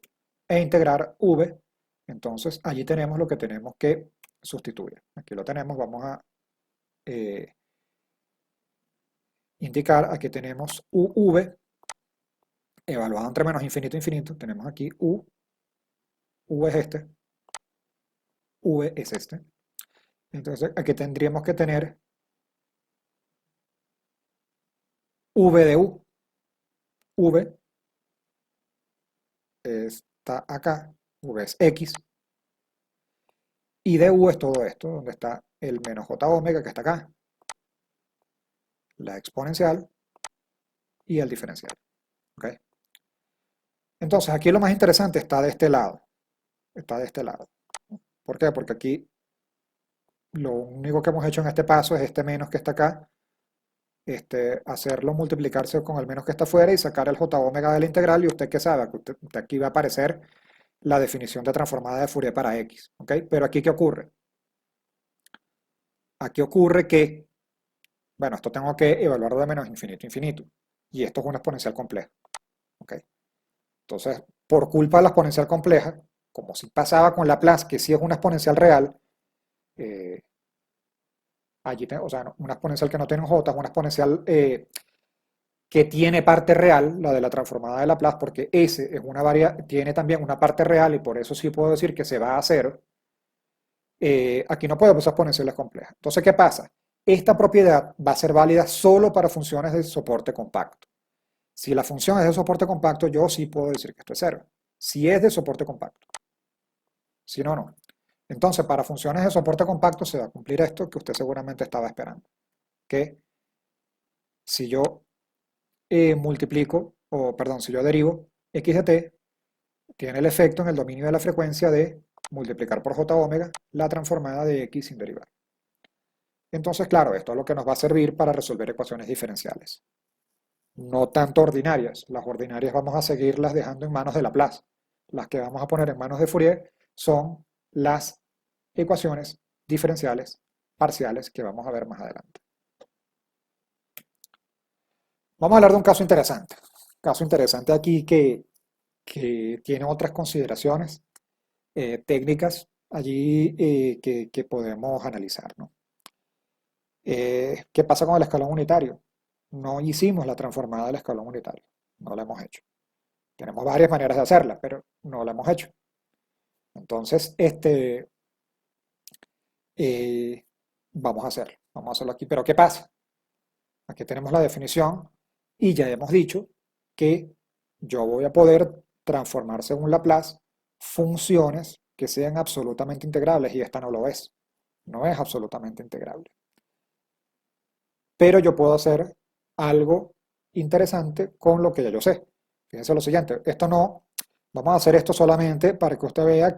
Speaker 1: e integrar v. Entonces, allí tenemos lo que tenemos que sustituir. Aquí lo tenemos, vamos a indicar, aquí tenemos uv, evaluado entre menos infinito e infinito, tenemos aquí u es este, v es este. Entonces, aquí tendríamos que tener v de u. V está acá, v es x, y de u es todo esto, donde está el menos j omega que está acá, la exponencial y el diferencial. ¿Okay? Entonces, aquí lo más interesante está de este lado. Está de este lado. ¿Por qué? Porque aquí lo único que hemos hecho en este paso es este menos que está acá, hacerlo multiplicarse con el menos que está afuera y sacar el j omega de la integral, y usted que sabe, que usted aquí va a aparecer la definición de transformada de Fourier para x. ¿Okay? Pero aquí, ¿qué ocurre? Aquí ocurre que, bueno, esto tengo que evaluarlo de menos infinito a infinito, y esto es una exponencial compleja. ¿Okay? Entonces, por culpa de la exponencial compleja, como si pasaba con Laplace, que sí es una exponencial real, allí o sea, una exponencial que no tiene un j, es una exponencial que tiene parte real, la de la transformada de Laplace, porque S es una tiene también una parte real y por eso sí puedo decir que se va a cero. Aquí no puedo usar exponenciales complejas. Entonces, ¿qué pasa? Esta propiedad va a ser válida solo para funciones de soporte compacto. Si la función es de soporte compacto, yo sí puedo decir que esto es cero. Si es de soporte compacto. Si no, no. Entonces, para funciones de soporte compacto se va a cumplir esto que usted seguramente estaba esperando. Que si yo multiplico, o perdón, si yo derivo x de t, tiene el efecto en el dominio de la frecuencia de multiplicar por j omega la transformada de x sin derivar. Entonces, claro, esto es lo que nos va a servir para resolver ecuaciones diferenciales. No tanto ordinarias. Las ordinarias vamos a seguirlas dejando en manos de Laplace. Las que vamos a poner en manos de Fourier son las ecuaciones diferenciales parciales que vamos a ver más adelante. Vamos a hablar de un caso interesante. Caso interesante aquí que tiene otras consideraciones técnicas allí que podemos analizar, ¿no? ¿Qué pasa con el escalón unitario? No hicimos la transformada del escalón unitario, no la hemos hecho. Tenemos varias maneras de hacerla, pero no la hemos hecho. Entonces, vamos a hacerlo aquí. Pero ¿qué pasa? Aquí tenemos la definición y ya hemos dicho que yo voy a poder transformar según Laplace funciones que sean absolutamente integrables, y esta no lo es. No es absolutamente integrable. Pero yo puedo hacer algo interesante con lo que ya yo sé. Fíjense lo siguiente, esto no, vamos a hacer esto solamente para que usted vea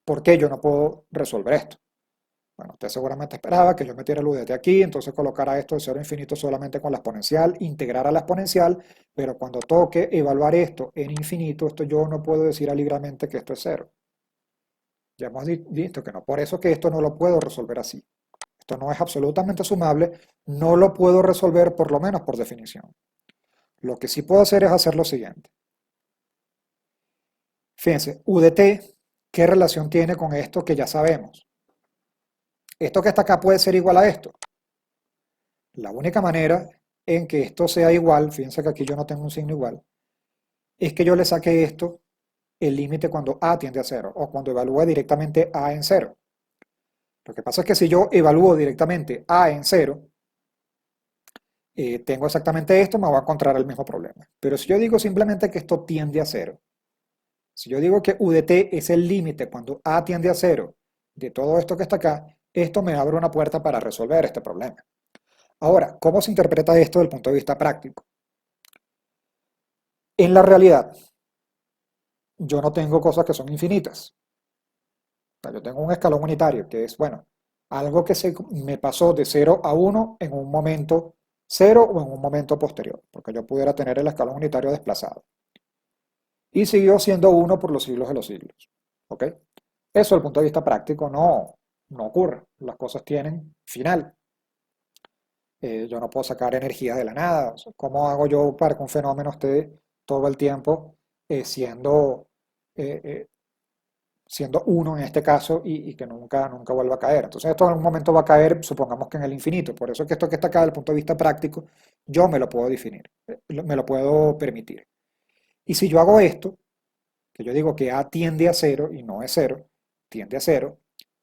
Speaker 1: por qué yo no puedo resolver esto. Bueno, usted seguramente esperaba que yo metiera el UDT aquí, entonces colocara esto de 0 a infinito solamente con la exponencial, integrar a la exponencial, pero cuando toque evaluar esto en infinito, esto yo no puedo decir libremente que esto es 0. Ya hemos visto que no, por eso que esto no lo puedo resolver así. Esto no es absolutamente sumable, no lo puedo resolver por lo menos por definición. Lo que sí puedo hacer es hacer lo siguiente. Fíjense, UDT, ¿qué relación tiene con esto que ya sabemos? Esto que está acá puede ser igual a esto. La única manera en que esto sea igual, fíjense que aquí yo no tengo un signo igual, es que yo le saque esto, el límite cuando A tiende a 0 o cuando evalúe directamente A en 0. Lo que pasa es que si yo evalúo directamente A en 0, tengo exactamente esto, me voy a encontrar el mismo problema. Pero si yo digo simplemente que esto tiende a 0, si yo digo que UDT es el límite cuando A tiende a 0 de todo esto que está acá, esto me abre una puerta para resolver este problema. Ahora, ¿cómo se interpreta esto desde el punto de vista práctico? En la realidad, yo no tengo cosas que son infinitas. O sea, yo tengo un escalón unitario, que es, bueno, algo que me pasó de 0 a 1 en un momento 0 o en un momento posterior, porque yo pudiera tener el escalón unitario desplazado. Y siguió siendo 1 por los siglos de los siglos. ¿Ok? Eso desde el punto de vista práctico no ocurre. Las cosas tienen final. Yo no puedo sacar energía de la nada. O sea, ¿cómo hago yo para que un fenómeno esté todo el tiempo eh, eh, siendo uno en este caso y que nunca vuelva a caer? Entonces esto en algún momento va a caer, supongamos que en el infinito. Por eso es que esto que está acá, desde el punto de vista práctico, yo me lo puedo definir, me lo puedo permitir. Y si yo hago esto, que yo digo que A tiende a 0 y no es 0, tiende a 0,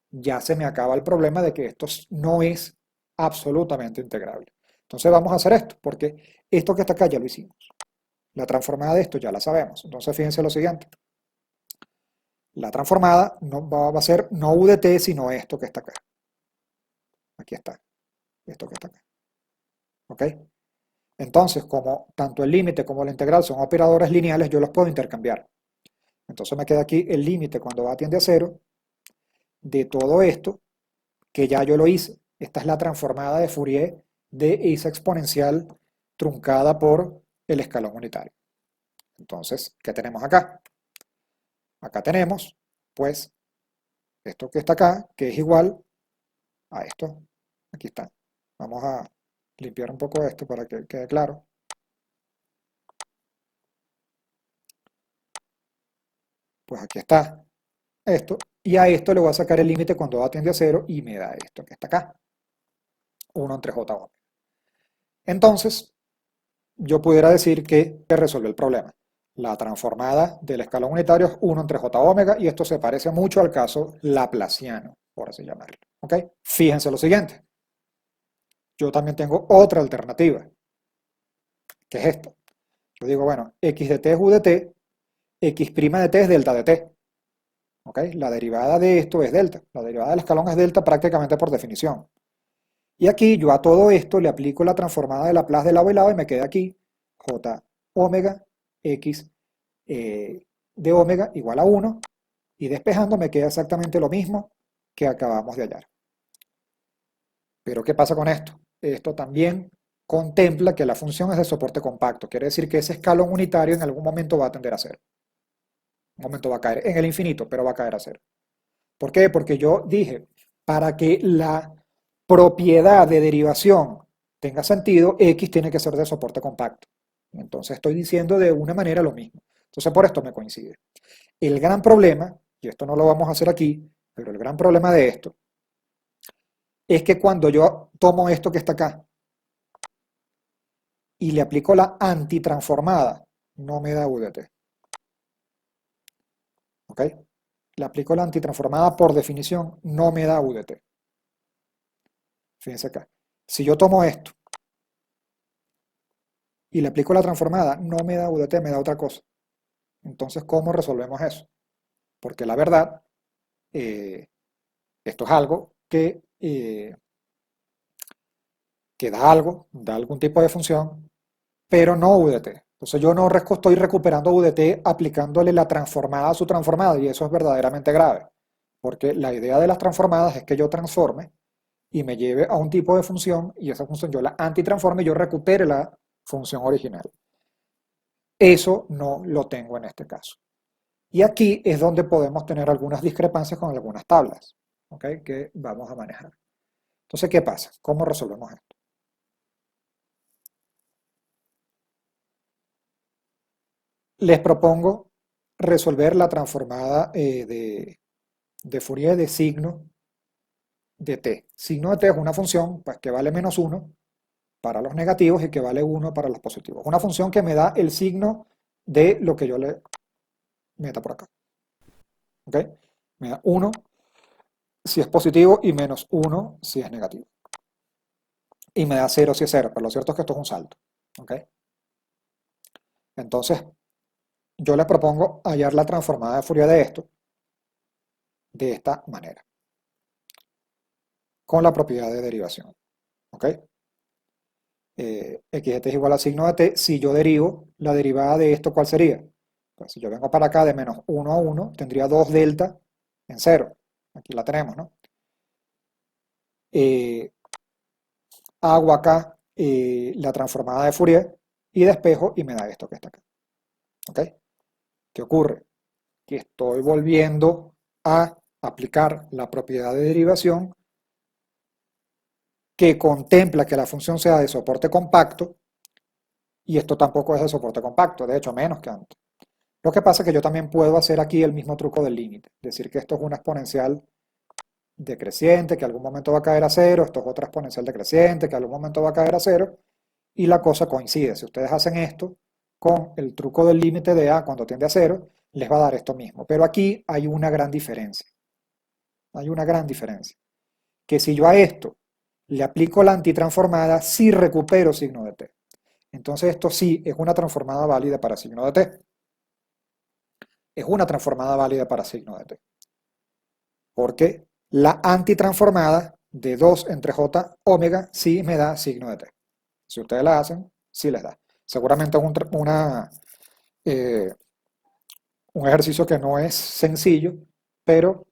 Speaker 1: ya se me acaba el problema de que esto no es absolutamente integrable. Entonces vamos a hacer esto, porque esto que está acá ya lo hicimos. La transformada de esto ya la sabemos. Entonces fíjense lo siguiente. La transformada no va a ser no UDT, sino esto que está acá. Aquí está. Esto que está acá. ¿Ok? Entonces, como tanto el límite como la integral son operadores lineales, yo los puedo intercambiar. Entonces me queda aquí el límite cuando A tiende a 0 de todo esto, que ya yo lo hice. Esta es la transformada de Fourier de esa exponencial truncada por el escalón unitario. Entonces, ¿qué tenemos acá? Acá tenemos, pues, esto que está acá, que es igual a esto. Aquí está. Vamos a limpiar un poco esto para que quede claro. Pues aquí está esto. Y a esto le voy a sacar el límite cuando A tiende a 0 y me da esto que está acá. 1 entre J omega. Entonces, yo pudiera decir que resuelve el problema. La transformada del escalón unitario es 1 entre J omega y esto se parece mucho al caso laplaciano, por así llamarlo. ¿Ok? Fíjense lo siguiente. Yo también tengo otra alternativa, que es esta. Yo digo, bueno, x de t es u de t, x' de t es delta de t. ¿Ok? La derivada de esto es delta. La derivada del escalón es delta prácticamente por definición. Y aquí yo a todo esto le aplico la transformada de Laplace de lado y lado y me queda aquí j omega x de omega igual a 1 y despejando me queda exactamente lo mismo que acabamos de hallar. Pero ¿qué pasa con esto? Esto también contempla que la función es de soporte compacto. Quiere decir que ese escalón unitario en algún momento va a tender a 0. Un momento va a caer en el infinito, pero va a caer a 0. ¿Por qué? Porque yo dije, para que la propiedad de derivación tenga sentido, x tiene que ser de soporte compacto. Entonces estoy diciendo de una manera lo mismo. Entonces por esto me coincide. El gran problema, y esto no lo vamos a hacer aquí, pero el gran problema de esto es que cuando yo tomo esto que está acá y le aplico la antitransformada, no me da UDT. ¿Ok? Le aplico la antitransformada por definición, no me da UDT. Fíjense acá. Si yo tomo esto y le aplico la transformada, no me da UDT, me da otra cosa. Entonces, ¿cómo resolvemos eso? Porque la verdad, esto es algo que da algún tipo de función, pero no UDT. Entonces yo no estoy recuperando UDT aplicándole la transformada a su transformada, y eso es verdaderamente grave, porque la idea de las transformadas es que yo transforme y me lleve a un tipo de función, y esa función yo la antitransforme y yo recupere la función original. Eso no lo tengo en este caso. Y aquí es donde podemos tener algunas discrepancias con algunas tablas, ¿ok? Que vamos a manejar. Entonces, ¿qué pasa? ¿Cómo resolvemos esto? Les propongo resolver la transformada de Fourier de signo de t. Signo de t es una función pues, que vale -1 para los negativos y que vale 1 para los positivos. Una función que me da el signo de lo que yo le meta por acá. ¿Ok? Me da 1 si es positivo y -1 si es negativo. Y me da 0 si es 0, pero lo cierto es que esto es un salto. ¿Ok? Entonces, yo les propongo hallar la transformada de Fourier de esto de esta manera, con la propiedad de derivación. ¿Ok? X de t es igual a signo de t. Si yo derivo la derivada de esto, ¿cuál sería? Pues si yo vengo para acá de -1 a 1, tendría 2 delta en 0. Aquí la tenemos, ¿no? Eh, Hago acá la transformada de Fourier y despejo y me da esto que está acá. ¿Ok? ¿Qué ocurre? Que estoy volviendo a aplicar la propiedad de derivación que contempla que la función sea de soporte compacto y esto tampoco es de soporte compacto, de hecho menos que antes. Lo que pasa es que yo también puedo hacer aquí el mismo truco del límite, decir que esto es una exponencial decreciente, que algún momento va a caer a cero, esto es otra exponencial decreciente, que algún momento va a caer a cero, y la cosa coincide. Si ustedes hacen esto con el truco del límite de A cuando tiende a cero, les va a dar esto mismo. Pero aquí hay una gran diferencia. Hay una gran diferencia. Que si yo a esto le aplico la antitransformada, sí recupero signo de t. Entonces esto sí es una transformada válida para signo de t. Es una transformada válida para signo de t. Porque la antitransformada de 2 entre j omega sí me da signo de t. Si ustedes la hacen, sí les da. Seguramente es eh, un ejercicio que no es sencillo, pero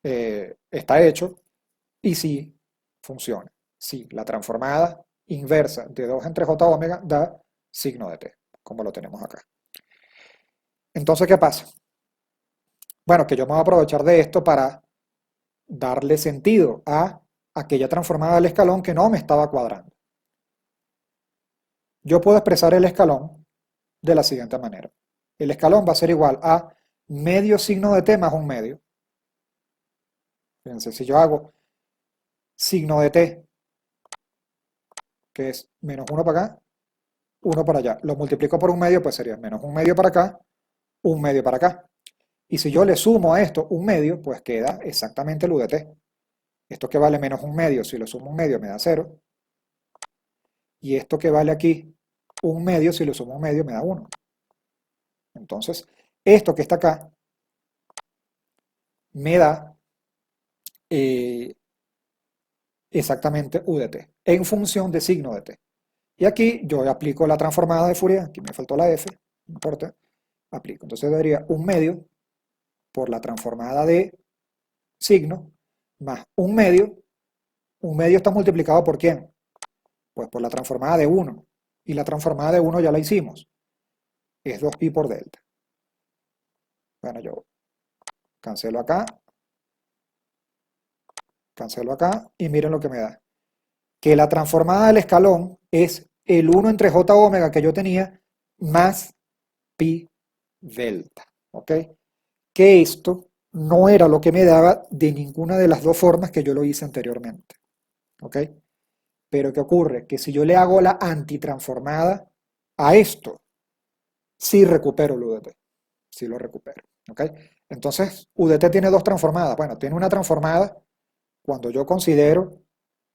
Speaker 1: está hecho y sí funciona. Sí, la transformada inversa de 2 entre j omega da signo de t, como lo tenemos acá. Entonces, ¿qué pasa? Bueno, que yo me voy a aprovechar de esto para darle sentido a aquella transformada del escalón que no me estaba cuadrando. Yo puedo expresar el escalón de la siguiente manera. El escalón va a ser igual a medio signo de t más un medio. Fíjense, si yo hago signo de t, que es -1 para acá, 1 para allá, lo multiplico por un medio, pues sería -1 medio para acá, un medio para acá. Y si yo le sumo a esto un medio, pues queda exactamente el u de t. Esto que vale -1 medio, si lo sumo un medio me da 0. Y esto que vale aquí un medio, si lo sumo un medio me da 1. Entonces, esto que está acá me da exactamente u de t, en función de signo de t. Y aquí yo aplico la transformada de Fourier, aquí me faltó la f, no importa, aplico. Entonces daría un medio por la transformada de signo, más un medio está multiplicado ¿por quién? Pues por la transformada de 1, y la transformada de 1 ya la hicimos, es 2pi por delta. Bueno, yo cancelo acá, y miren lo que me da. Que la transformada del escalón es el 1 entre j omega que yo tenía, más pi delta, ¿ok? Que esto no era lo que me daba de ninguna de las dos formas que yo lo hice anteriormente, ¿ok? Pero ¿qué ocurre? Que si yo le hago la antitransformada a esto, sí recupero el UDT, sí lo recupero, ¿ok? Entonces, UDT tiene dos transformadas. Bueno, tiene una transformada cuando yo considero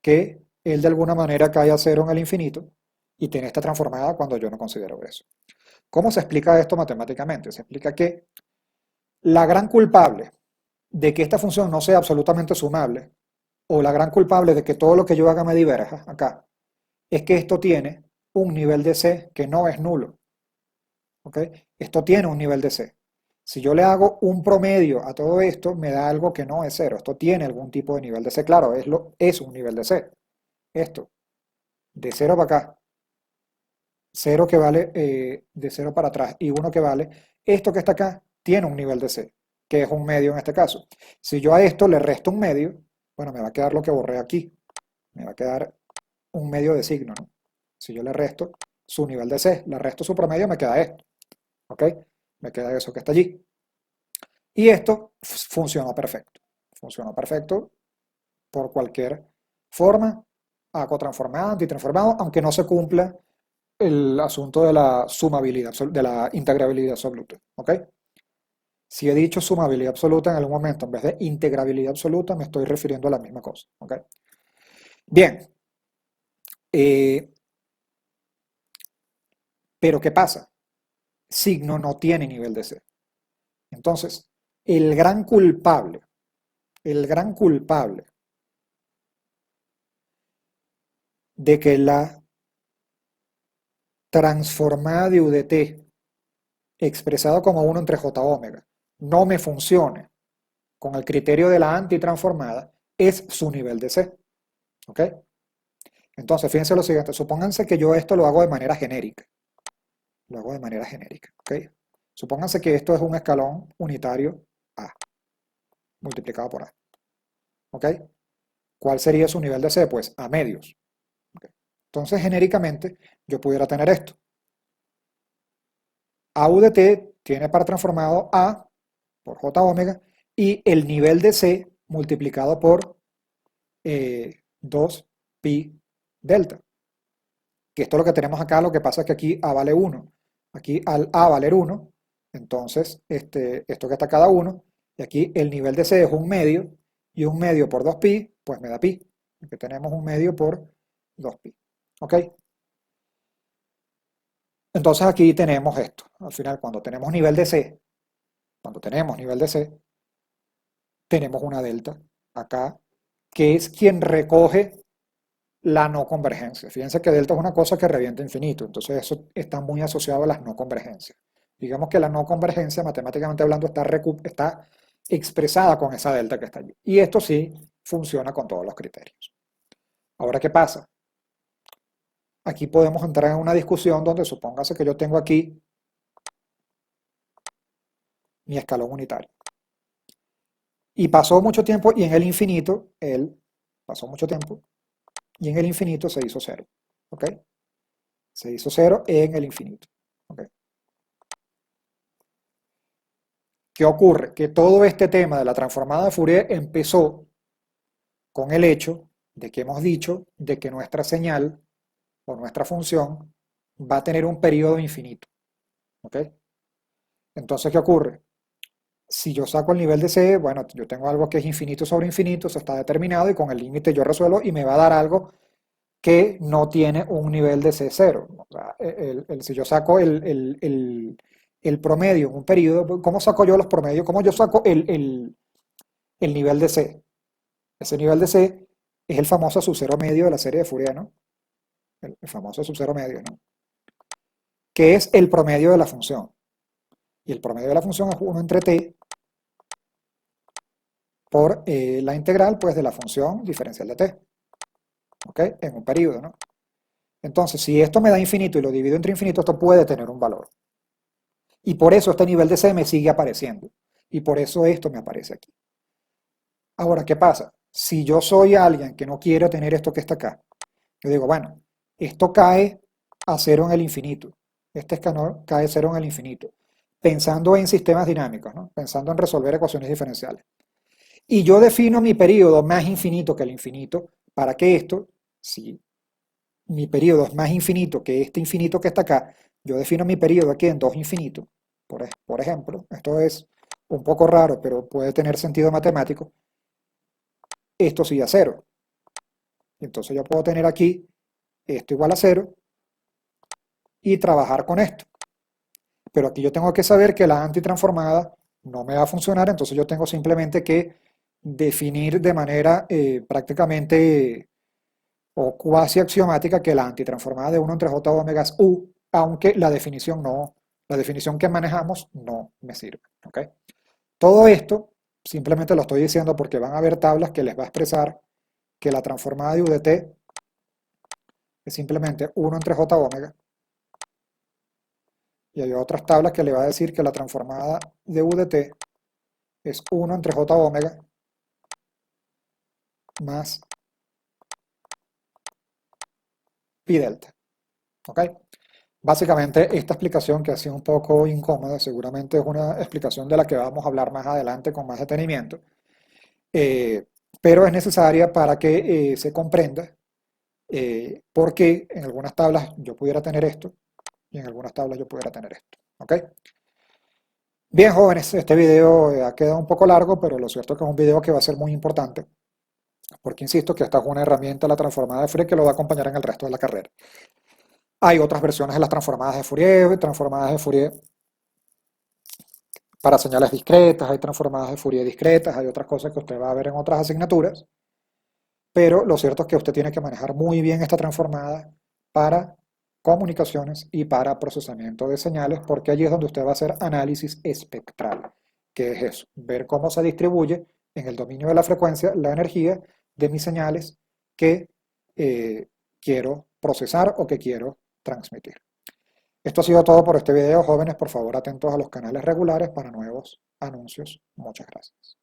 Speaker 1: que él de alguna manera cae a cero en el infinito, y tiene esta transformada cuando yo no considero eso. ¿Cómo se explica esto matemáticamente? Se explica que la gran culpable de que esta función no sea absolutamente sumable, o la gran culpable de que todo lo que yo haga me diverja acá, es que esto tiene un nivel de C que no es nulo. ¿Ok? Esto tiene un nivel de C. Si yo le hago un promedio a todo esto, me da algo que no es cero. Esto tiene algún tipo de nivel de C. Claro, es un nivel de C. Esto, de 0 para acá, 0 que vale de 0 para atrás y 1 que vale. Esto que está acá tiene un nivel de C, que es un medio en este caso. Si yo a esto le resto un medio, bueno, me va a quedar lo que borré aquí. Me va a quedar un medio de signo, ¿no? Si yo le resto su nivel de C, le resto su promedio, me queda esto, ¿ok? Me queda eso que está allí. Y esto funcionó perfecto. Funcionó perfecto por cualquier forma, cotransformada, antitransformado, aunque no se cumpla el asunto de la sumabilidad, de la integrabilidad absoluta, ¿ok? Si he dicho sumabilidad absoluta en algún momento en vez de integrabilidad absoluta, me estoy refiriendo a la misma cosa, ¿ok? Bien, pero ¿qué pasa? Signo no tiene nivel de C. Entonces, el gran culpable, el gran culpable de que la transformada de UDT expresado como 1 entre J omega no me funcione con el criterio de la antitransformada es su nivel de C. ¿Ok? Entonces, fíjense lo siguiente, supónganse que yo esto lo hago de manera genérica. Lo hago de manera genérica. ¿Ok? Supónganse que esto es un escalón unitario A, multiplicado por A. ¿Ok? ¿Cuál sería su nivel de C? Pues A medios. ¿Okay? Entonces, genéricamente, yo pudiera tener esto. A U de T tiene par transformado A por J omega y el nivel de C multiplicado por 2 pi delta. Que esto es lo que tenemos acá, lo que pasa es que aquí A vale 1. Aquí al A valer 1, entonces esto que está cada uno, y aquí el nivel de C es un medio, y un medio por 2pi, pues me da pi. Aquí tenemos un medio por 2pi. ¿Ok? Entonces aquí tenemos esto. Al final, cuando tenemos nivel de C, tenemos una delta acá, que es quien recoge la no convergencia. Fíjense que delta es una cosa que revienta infinito, entonces eso está muy asociado a las no convergencias. Digamos que la no convergencia, matemáticamente hablando, está expresada con esa delta que está allí. Y esto sí funciona con todos los criterios. Ahora, ¿qué pasa? Aquí podemos entrar en una discusión donde supóngase que yo tengo aquí mi escalón unitario. Y pasó mucho tiempo y en el infinito, pasó mucho tiempo y en el infinito se hizo cero. ¿Ok? Se hizo cero en el infinito. ¿Ok? ¿Qué ocurre? Que todo este tema de la transformada de Fourier empezó con el hecho de que hemos dicho de que nuestra señal o nuestra función va a tener un periodo infinito. ¿Ok? Entonces, ¿qué ocurre? Si yo saco el nivel de C, bueno, yo tengo algo que es infinito sobre infinito, eso está determinado y con el límite yo resuelvo y me va a dar algo que no tiene un nivel de C0. O sea, si yo saco el promedio en un periodo, ¿cómo saco yo los promedios? ¿Cómo yo saco el nivel de C? Ese nivel de C es el famoso sub-cero medio de la serie de Fourier, ¿no? El famoso sub-cero medio, ¿no? Que es el promedio de la función. Y el promedio de la función es 1 entre t por la integral, pues, de la función diferencial de t. ¿Ok? En un periodo, ¿no? Entonces, si esto me da infinito y lo divido entre infinito, esto puede tener un valor. Y por eso este nivel de C me sigue apareciendo. Y por eso esto me aparece aquí. Ahora, ¿qué pasa? Si yo soy alguien que no quiere tener esto que está acá, yo digo, bueno, esto cae a cero en el infinito. Este escanor cae a cero en el infinito. Pensando en sistemas dinámicos, ¿no? Pensando en resolver ecuaciones diferenciales. Y yo defino mi periodo más infinito que el infinito para que esto, si mi periodo es más infinito que este infinito que está acá, yo defino mi periodo aquí en dos infinitos. Por ejemplo, esto es un poco raro, pero puede tener sentido matemático. Esto sigue a cero. Entonces yo puedo tener aquí esto igual a cero y trabajar con esto. Pero aquí yo tengo que saber que la antitransformada no me va a funcionar, entonces yo tengo simplemente que definir de manera prácticamente o cuasi axiomática que la antitransformada de 1 entre j omega es u, aunque la definición no, la definición que manejamos no me sirve. ¿Okay? Todo esto simplemente lo estoy diciendo porque van a haber tablas que les va a expresar que la transformada de u de t es simplemente 1 entre j omega y hay otras tablas que le va a decir que la transformada de U de t es 1 entre j omega más pi delta. ¿Ok? Básicamente, esta explicación que ha sido un poco incómoda, seguramente es una explicación de la que vamos a hablar más adelante con más detenimiento, eh, pero es necesaria para que se comprenda por qué en algunas tablas yo pudiera tener esto y en algunas tablas yo pudiera tener esto. ¿Ok? Bien, jóvenes, este video ha quedado un poco largo, pero lo cierto es que es un video que va a ser muy importante, porque insisto que esta es una herramienta, la transformada de Fourier, que lo va a acompañar en el resto de la carrera. Hay otras versiones de las transformadas de Fourier para señales discretas, hay transformadas de Fourier discretas, hay otras cosas que usted va a ver en otras asignaturas, pero lo cierto es que usted tiene que manejar muy bien esta transformada para comunicaciones y para procesamiento de señales, porque allí es donde usted va a hacer análisis espectral, que es eso, ver cómo se distribuye en el dominio de la frecuencia la energía de mis señales que quiero procesar o que quiero transmitir. Esto ha sido todo por este video, jóvenes. Por favor, atentos a los canales regulares para nuevos anuncios. Muchas gracias.